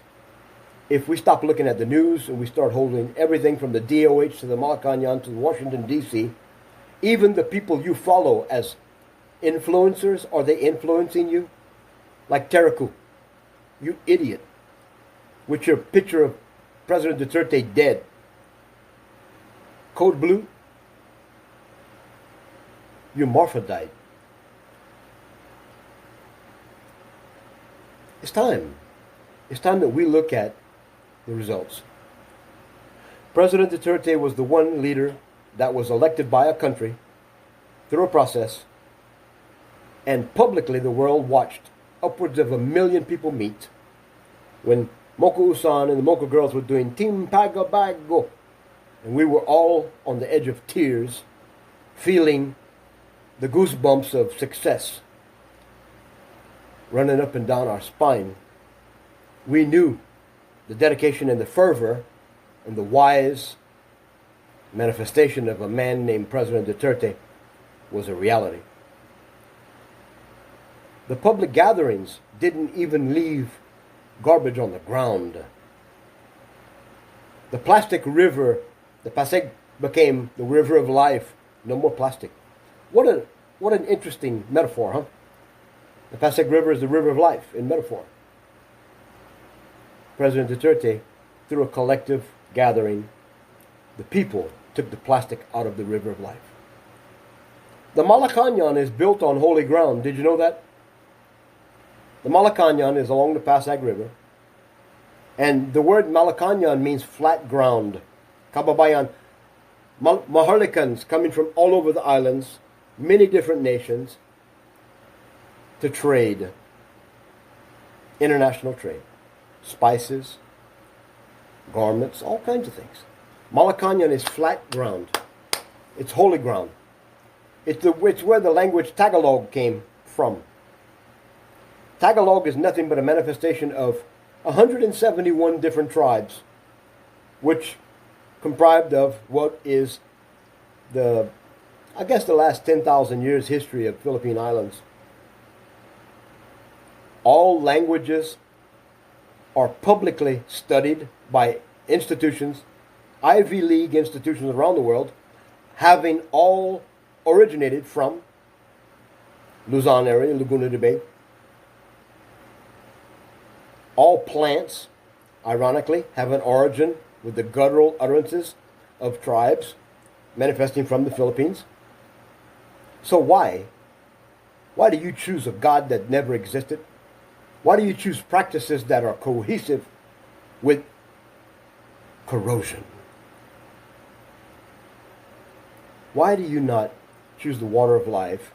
If we stop looking at the news and we start holding everything from the DOH to the Malacanang to Washington, D.C., even the people you follow as influencers, are they influencing you? Like Teraku, you idiot, with your picture of President Duterte dead. Code Blue, your morphodite. It's time. It's time that we look at the results. President Duterte was the one leader that was elected by a country through a process, and publicly the world watched upwards of 1 million people meet when Moko Usan and the Moko girls were doing Team Pagabago, and we were all on the edge of tears, feeling the goosebumps of success running up and down our spine. We knew the dedication and the fervor and the wise manifestation of a man named President Duterte was a reality. The public gatherings didn't even leave garbage on the ground. The plastic river, the Pasig, became the river of life. No more plastic. What an interesting metaphor, huh? The Pasig River is the river of life in metaphor. President Duterte, through a collective gathering, the people took the plastic out of the river of life. The Malacanang is built on holy ground. Did you know that? The Malacanang is along the Pasig River. And the word Malacanang means flat ground. Kababayan. Maharlikans coming from all over the islands, many different nations, to trade. International trade. Spices, garments, all kinds of things. Malacanang is flat ground. It's holy ground. It's where the language Tagalog came from. Tagalog is nothing but a manifestation of 171 different tribes, which comprised of what is the last 10,000 years history of Philippine Islands. All languages are publicly studied by institutions, Ivy League institutions around the world, having all originated from Luzon area, Laguna de Bay. All plants, ironically, have an origin with the guttural utterances of tribes manifesting from the Philippines. So why? Why do you choose a God that never existed? Why do you choose practices that are cohesive with corrosion? Why do you not choose the water of life,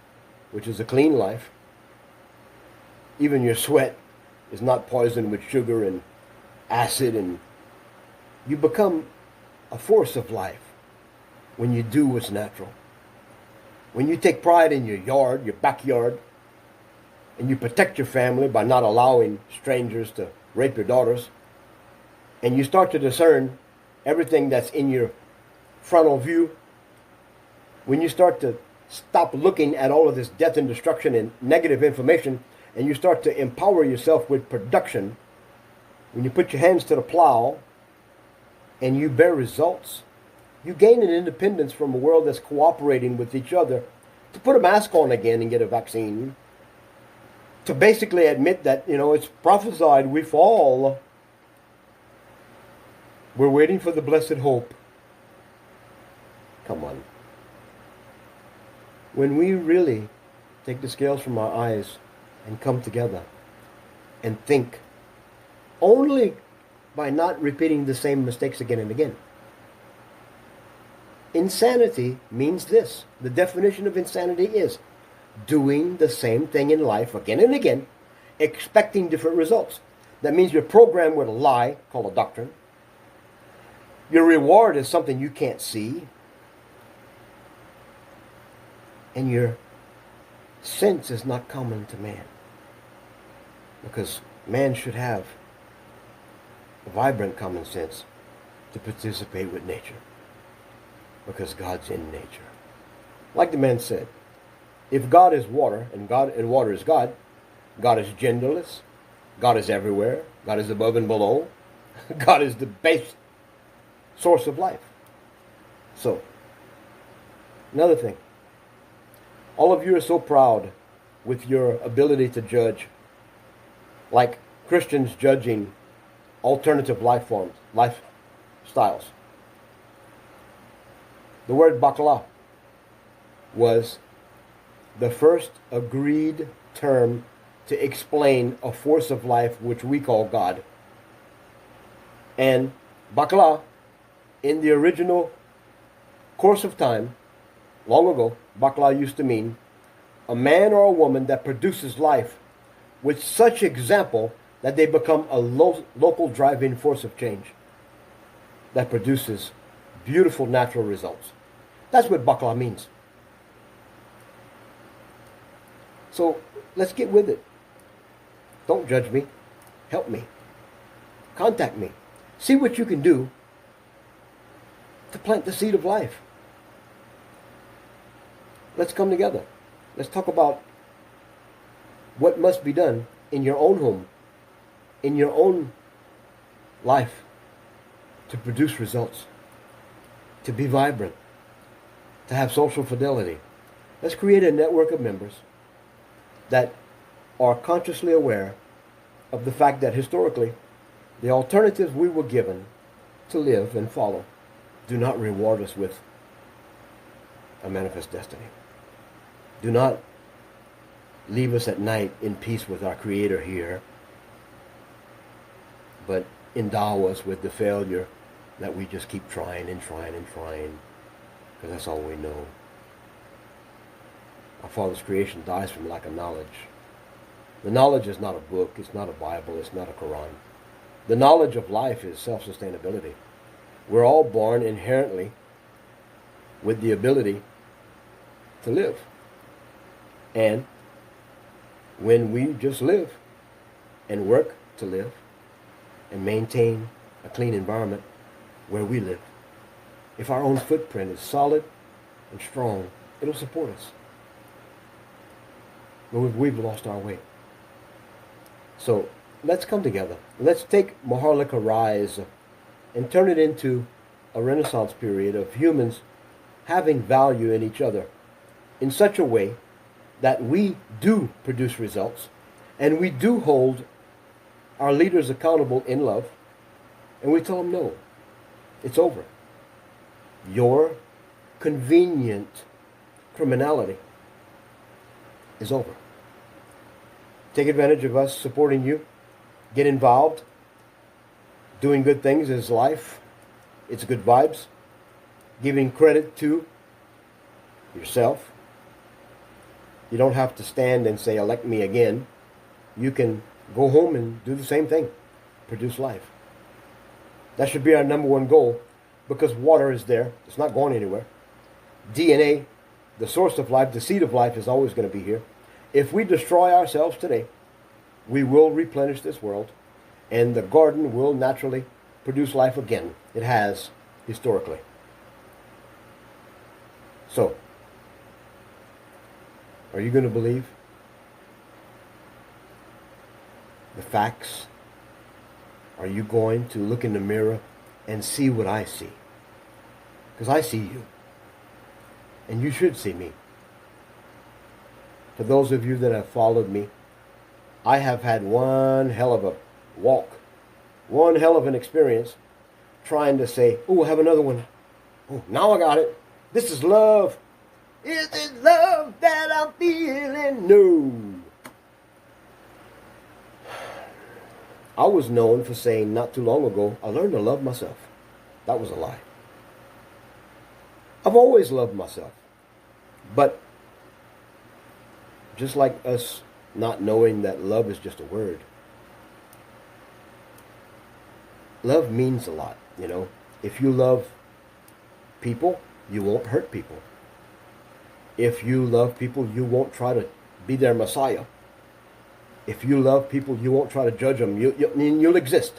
which is a clean life? Even your sweat is not poisoned with sugar and acid, and you become a force of life when you do what's natural. When you take pride in your yard, your backyard, and you protect your family by not allowing strangers to rape your daughters, and you start to discern everything that's in your frontal view, when you start to stop looking at all of this death and destruction and negative information, and you start to empower yourself with production, when you put your hands to the plow and you bear results, you gain an independence from a world that's cooperating with each other to put a mask on again and get a vaccine, to basically admit that, it's prophesied we fall. We're waiting for the blessed hope. Come on. When we really take the scales from our eyes and come together and think only by not repeating the same mistakes again and again. Insanity means this. The definition of insanity is doing the same thing in life again and again, expecting different results. That means you're programmed with a lie called a doctrine. Your reward is something you can't see. And your sense is not common to man. Because man should have a vibrant common sense to participate with nature. Because God's in nature. Like the man said, if God is water and water is God, God is genderless, God is everywhere, God is above and below, God is the base source of life. So, another thing, all of you are so proud with your ability to judge, like Christians judging alternative life forms, lifestyles. The word bakla was the first agreed term to explain a force of life which we call God. And bakla, in the original course of time, long ago, bakla used to mean a man or a woman that produces life with such example that they become a local driving force of change that produces beautiful natural results. That's what bakla means. So let's get with it. Don't judge me. Help me. Contact me. See what you can do to plant the seed of life. Let's come together. Let's talk about what must be done in your own home, in your own life, to produce results, to be vibrant, to have social fidelity. Let's create a network of members that are consciously aware of the fact that historically, the alternatives we were given to live and follow do not reward us with a manifest destiny. Do not leave us at night in peace with our Creator here, but endow us with the failure that we just keep trying and trying and trying, because that's all we know. Our Father's creation dies from lack of knowledge. The knowledge is not a book, it's not a Bible, it's not a Quran. The knowledge of life is self-sustainability. We're all born inherently with the ability to live. And when we just live and work to live and maintain a clean environment where we live, if our own footprint is solid and strong, it'll support us. But we've lost our way. So let's come together. Let's take Maharlka Rise and turn it into a Renaissance period of humans having value in each other in such a way that we do produce results and we do hold our leaders accountable in love, and we tell them, no, it's over. Your convenient criminality is over. Take advantage of us supporting you. Get involved. Doing good things is life. It's good vibes. Giving credit to yourself. You don't have to stand and say, elect me again. You can go home and do the same thing. Produce life. That should be our number one goal, because water is there. It's not going anywhere. DNA, the source of life, the seed of life, is always going to be here. If we destroy ourselves today, we will replenish this world, and the garden will naturally produce life again. It has historically. So, are you going to believe the facts? Are you going to look in the mirror and see what I see? Because I see you, and you should see me. For those of you that have followed me, I have had one hell of a walk, one hell of an experience trying to say, oh, we'll have another one. Oh, now I got it. This is love. Is it love that I'm feeling? No. I was known for saying not too long ago, I learned to love myself. That was a lie. I've always loved myself. But just like us not knowing that love is just a word, love means a lot, you know. If you love people, you won't hurt people. If you love people, you won't try to be their Messiah. If you love people, you won't try to judge them. You'll exist.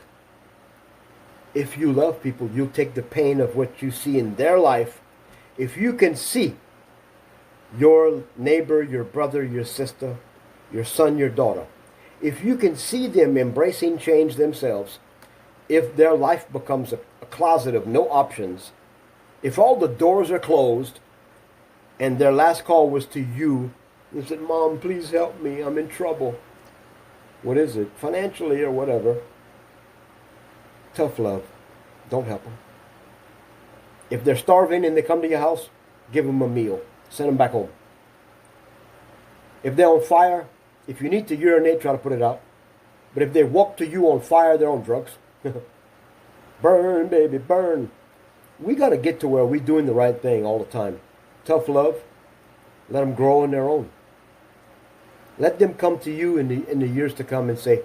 If you love people, you'll take the pain of what you see in their life. If you can see your neighbor, your brother, your sister, your son, your daughter, if you can see them embracing change themselves, if their life becomes a closet of no options, if all the doors are closed and their last call was to you and said, Mom, please help me, I'm in trouble. What is it? Financially or whatever. Tough love. Don't help them. If they're starving and they come to your house, give them a meal. Send them back home. If they're on fire, if you need to urinate, try to put it out. But if they walk to you on fire, they're on drugs. Burn, baby, burn. We got to get to where we're doing the right thing all the time. Tough love. Let them grow on their own. Let them come to you in the years to come and say,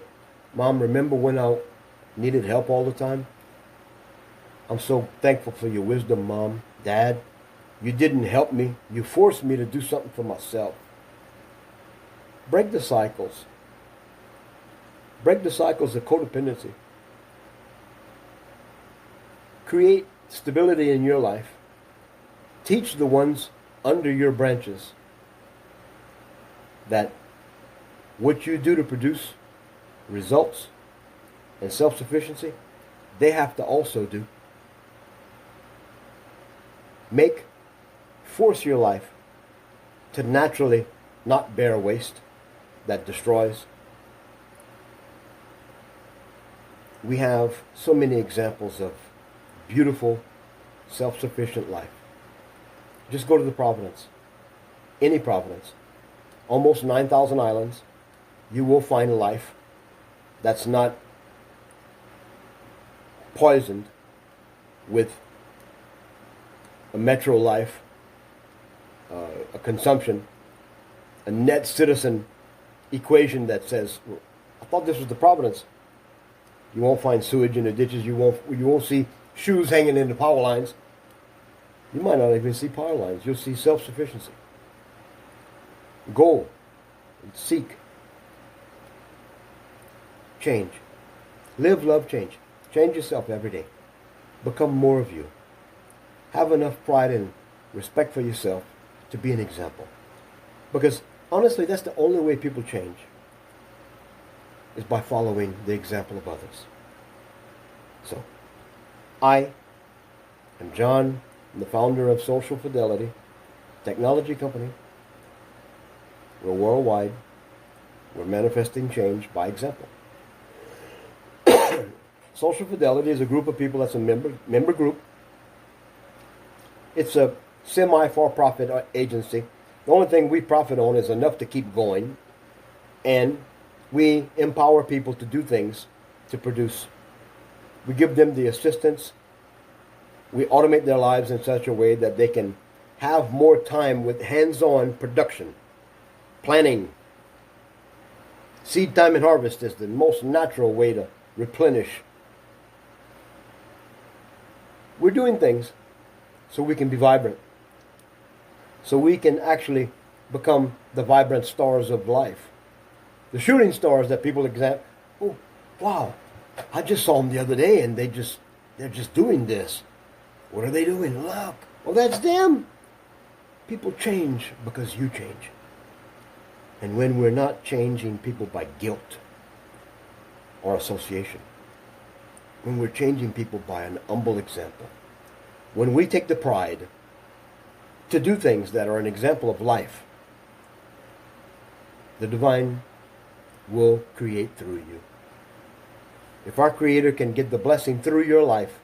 Mom, remember when I needed help all the time? I'm so thankful for your wisdom, Mom. Dad, you didn't help me. You forced me to do something for myself. Break the cycles. Break the cycles of codependency. Create stability in your life. Teach the ones under your branches that what you do to produce results and self-sufficiency, they have to also do. Force your life to naturally not bear waste that destroys. We have so many examples of beautiful, self-sufficient life. Just go to the Providence. Any Providence. Almost 9,000 islands. You will find a life that's not poisoned with a metro life, a consumption, a net citizen equation that says, I thought this was the Providence. You won't find sewage in the ditches. You won't see shoes hanging in the power lines. You might not even see power lines. You'll see self-sufficiency. Go and seek change. Live, love, change. Change yourself every day. Become more of you. Have enough pride and respect for yourself to be an example. Because honestly, that's the only way people change, is by following the example of others. So, I am John, I'm the founder of Social Fidelity technology company. We're worldwide. We're manifesting change by example. Social Fidelity is a group of people that's a member group. It's a semi-for-profit agency. The only thing we profit on is enough to keep going. And we empower people to do things, to produce. We give them the assistance. We automate their lives in such a way that they can have more time with hands-on production, planning. Seed time and harvest is the most natural way to replenish. We're doing things so we can be vibrant, so we can actually become the vibrant stars of life. The shooting stars that people examine. Oh, wow, I just saw them the other day and they're just doing this. What are they doing? Look. Well, that's them. People change because you change. And when we're not changing people by guilt or association, when we're changing people by an humble example, when we take the pride to do things that are an example of life, the divine will create through you. If our Creator can get the blessing through your life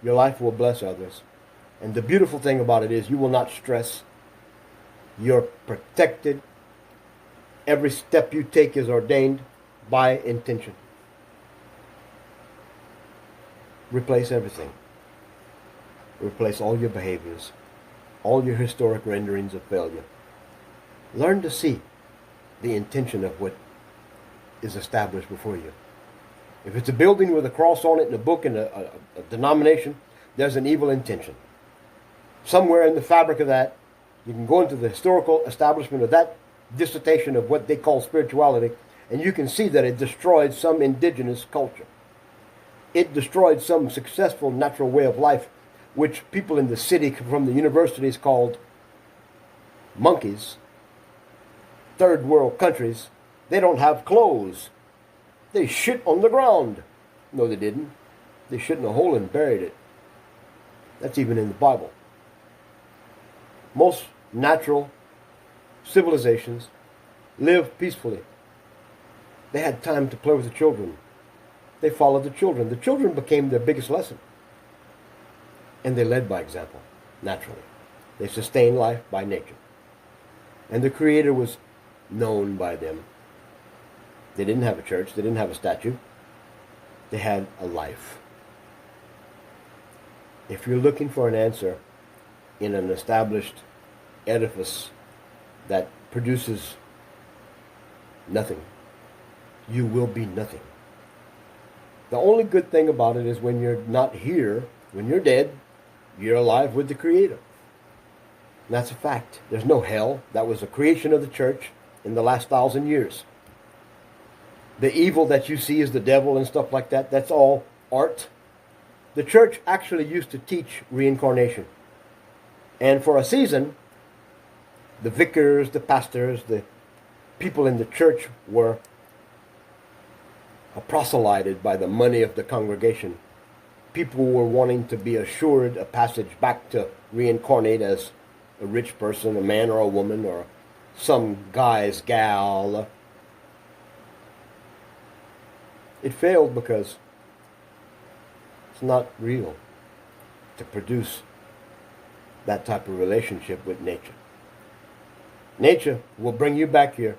will bless others. And the beautiful thing about it is you will not stress. You're protected. Every step you take is ordained by intention. Replace everything. Replace all your behaviors, all your historic renderings of failure. Learn to see the intention of what is established before you. If it's a building with a cross on it and a book and a denomination, there's an evil intention. Somewhere in the fabric of that, you can go into the historical establishment of that dissertation of what they call spirituality, and you can see that it destroyed some indigenous culture. It destroyed some successful natural way of life, which people in the city from the universities called monkeys, third world countries, they don't have clothes. They shit on the ground. No, they didn't. They shit in a hole and buried it. That's even in the Bible. Most natural civilizations live peacefully. They had time to play with the children. They followed the children. The children became their biggest lesson. And they led by example, naturally. They sustained life by nature. And the Creator was known by them. They didn't have a church. They didn't have a statue. They had a life. If you're looking for an answer in an established edifice that produces nothing, you will be nothing. The only good thing about it is when you're not here, when you're dead, you're alive with the Creator. And that's a fact. There's no hell. That was a creation of the church in the last 1,000 years. The evil that you see is the devil and stuff like that, that's all art. The church actually used to teach reincarnation. And for a season, the vicars, the pastors, the people in the church were proselyted by the money of the congregation. People were wanting to be assured a passage back to reincarnate as a rich person, a man or a woman, or some guy's gal. It failed because it's not real to produce that type of relationship with nature. Nature will bring you back here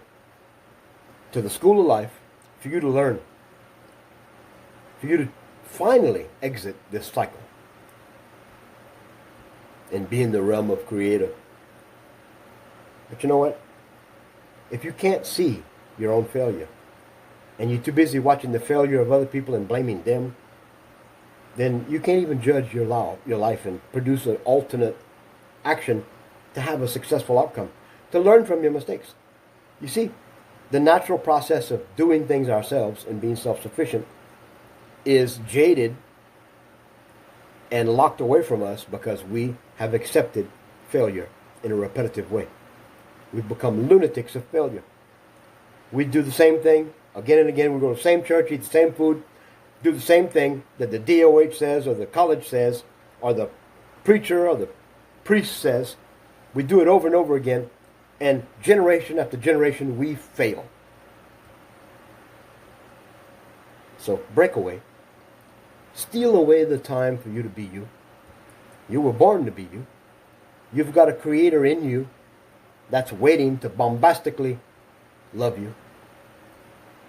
to the school of life for you to learn, for you to finally exit this cycle and be in the realm of Creator. But you know what? If you can't see your own failure, and you're too busy watching the failure of other people and blaming them, then you can't even judge your life and produce an alternate action to have a successful outcome, to learn from your mistakes. You see, the natural process of doing things ourselves and being self-sufficient is jaded and locked away from us because we have accepted failure in a repetitive way. We've become lunatics of failure. We do the same thing again and again. We go to the same church, eat the same food, do the same thing that the DOH says or the college says or the preacher or the priest says. We do it over and over again, and generation after generation we fail. So break away. Steal away the time for you to be you. You were born to be you. You've got a Creator in you that's waiting to bombastically love you,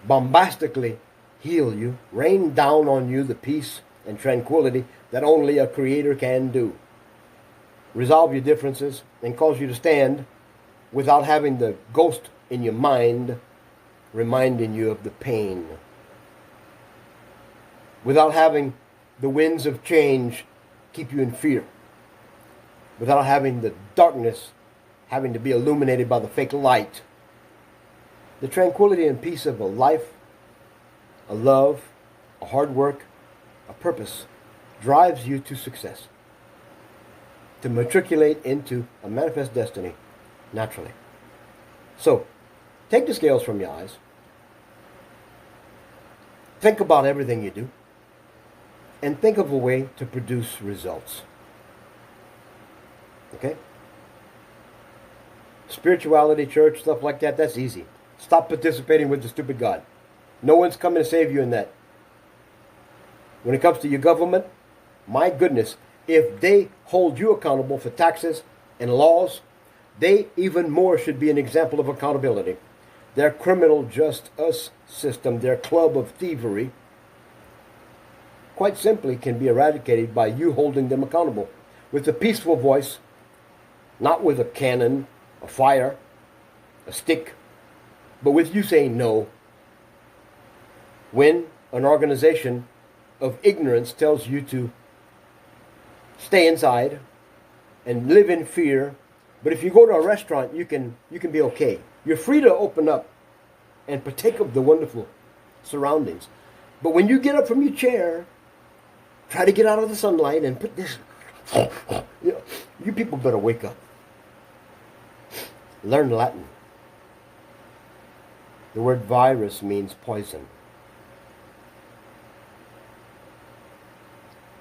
bombastically heal you, rain down on you the peace and tranquility that only a Creator can do. Resolve your differences and cause you to stand without having the ghost in your mind reminding you of the pain. Without having the winds of change keep you in fear. Without having the darkness having to be illuminated by the fake light. The tranquility and peace of a life, a love, a hard work, a purpose drives you to success. To matriculate into a manifest destiny naturally. So, take the scales from your eyes. Think about everything you do. And think of a way to produce results. Okay? Spirituality, church, stuff like that, that's easy. Stop participating with the stupid God. No one's coming to save you in that. When it comes to your government, my goodness, if they hold you accountable for taxes and laws, they even more should be an example of accountability. Their criminal just us system, their club of thievery, quite simply can be eradicated by you holding them accountable with a peaceful voice, not with a cannon, a fire, a stick, but with you saying no. When an organization of ignorance tells you to stay inside and live in fear, but if you go to a restaurant, you can be okay. You're free to open up and partake of the wonderful surroundings. But when you get up from your chair, try to get out of the sunlight and put this, you people better wake up. Learn Latin. The word virus means poison.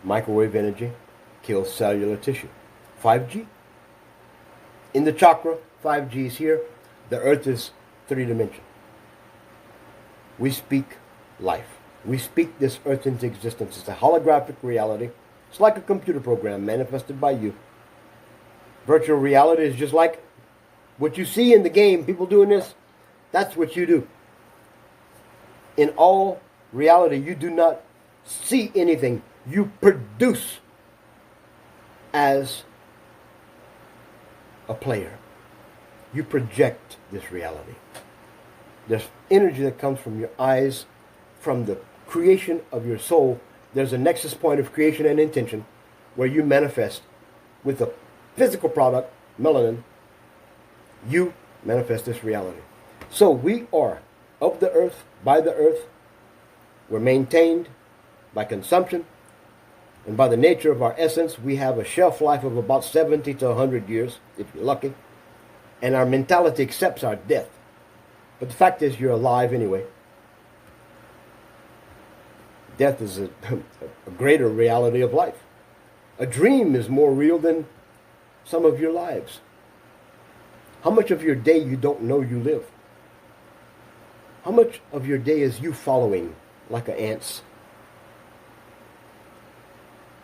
Microwave energy kills cellular tissue. 5G. In the chakra, 5G is here. The earth is 3-dimensional. We speak life. We speak this earth into existence. It's a holographic reality. It's like a computer program manifested by you. Virtual reality is just like what you see in the game, people doing this. That's what you do. In all reality, you do not see anything. You produce as a player. You project this reality. There's energy that comes from your eyes, from the creation of your soul. There's a nexus point of creation and intention where you manifest with a physical product, melanin. You manifest this reality. So we are of the earth, by the earth. We're maintained by consumption. And by the nature of our essence, we have a shelf life of about 70 to 100 years, if you're lucky. And our mentality accepts our death. But the fact is, you're alive anyway. Death is a greater reality of life. A dream is more real than some of your lives. How much of your day you don't know you live? How much of your day is you following like an ant's?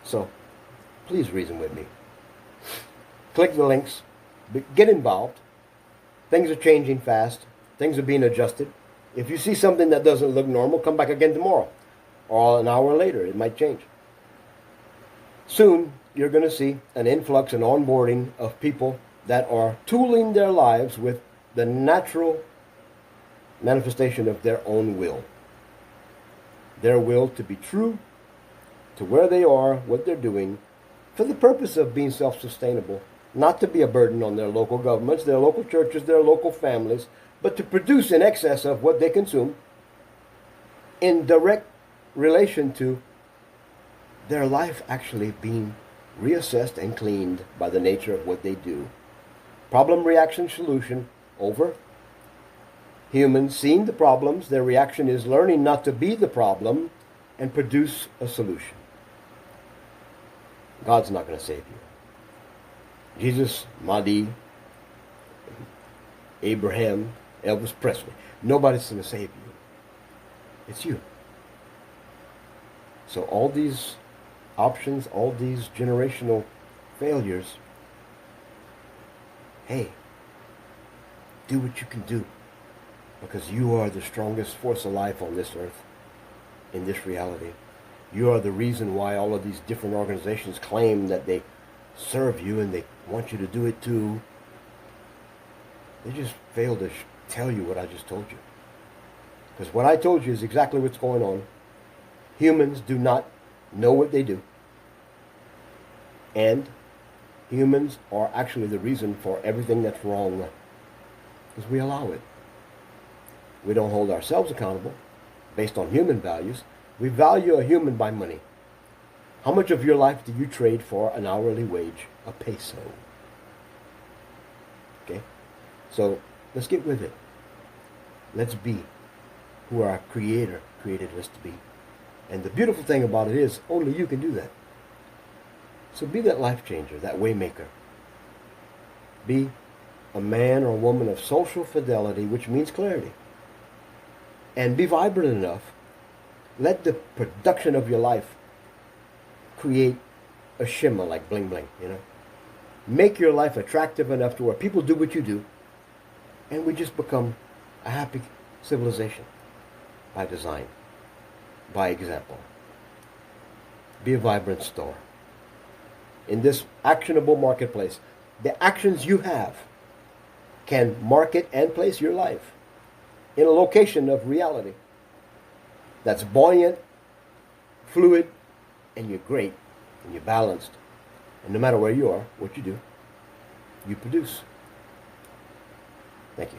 So, please reason with me. Click the links. Get involved. Things are changing fast. Things are being adjusted. If you see something that doesn't look normal, come back again tomorrow. Or an hour later, it might change. Soon, you're going to see an influx and onboarding of people that are tooling their lives with the natural manifestation of their own will. Their will to be true to where they are, what they're doing, for the purpose of being self-sustainable, not to be a burden on their local governments, their local churches, their local families, but to produce in excess of what they consume in direct relation to their life actually being reassessed and cleaned by the nature of what they do. Problem, reaction, solution, over. Humans seeing the problems, their reaction is learning not to be the problem and produce a solution. God's not going to save you. Jesus, Mahdi, Abraham, Elvis Presley. Nobody's going to save you. It's you. So all these options, all these generational failures, hey, do what you can do. Because you are the strongest force of life on this earth, in this reality. You are the reason why all of these different organizations claim that they serve you and they want you to do it too. They just fail to tell you what I just told you. Because what I told you is exactly what's going on. Humans do not know what they do. And humans are actually the reason for everything that's wrong. Because we allow it. We don't hold ourselves accountable based on human values. We value a human by money. How much of your life do you trade for an hourly wage? A peso. Okay? So let's get with it. Let's be who our Creator created us to be. And the beautiful thing about it is only you can do that. So be that life changer, that way maker. Be a man or a woman of social fidelity, which means clarity. And be vibrant enough. Let the production of your life create a shimmer like bling bling, you know. Make your life attractive enough to where people do what you do. And we just become a happy civilization by design, by example. Be a vibrant store. In this actionable marketplace, the actions you have can market and place your life in a location of reality that's buoyant, fluid, and you're great, and you're balanced. And no matter where you are, what you do, you produce. Thank you.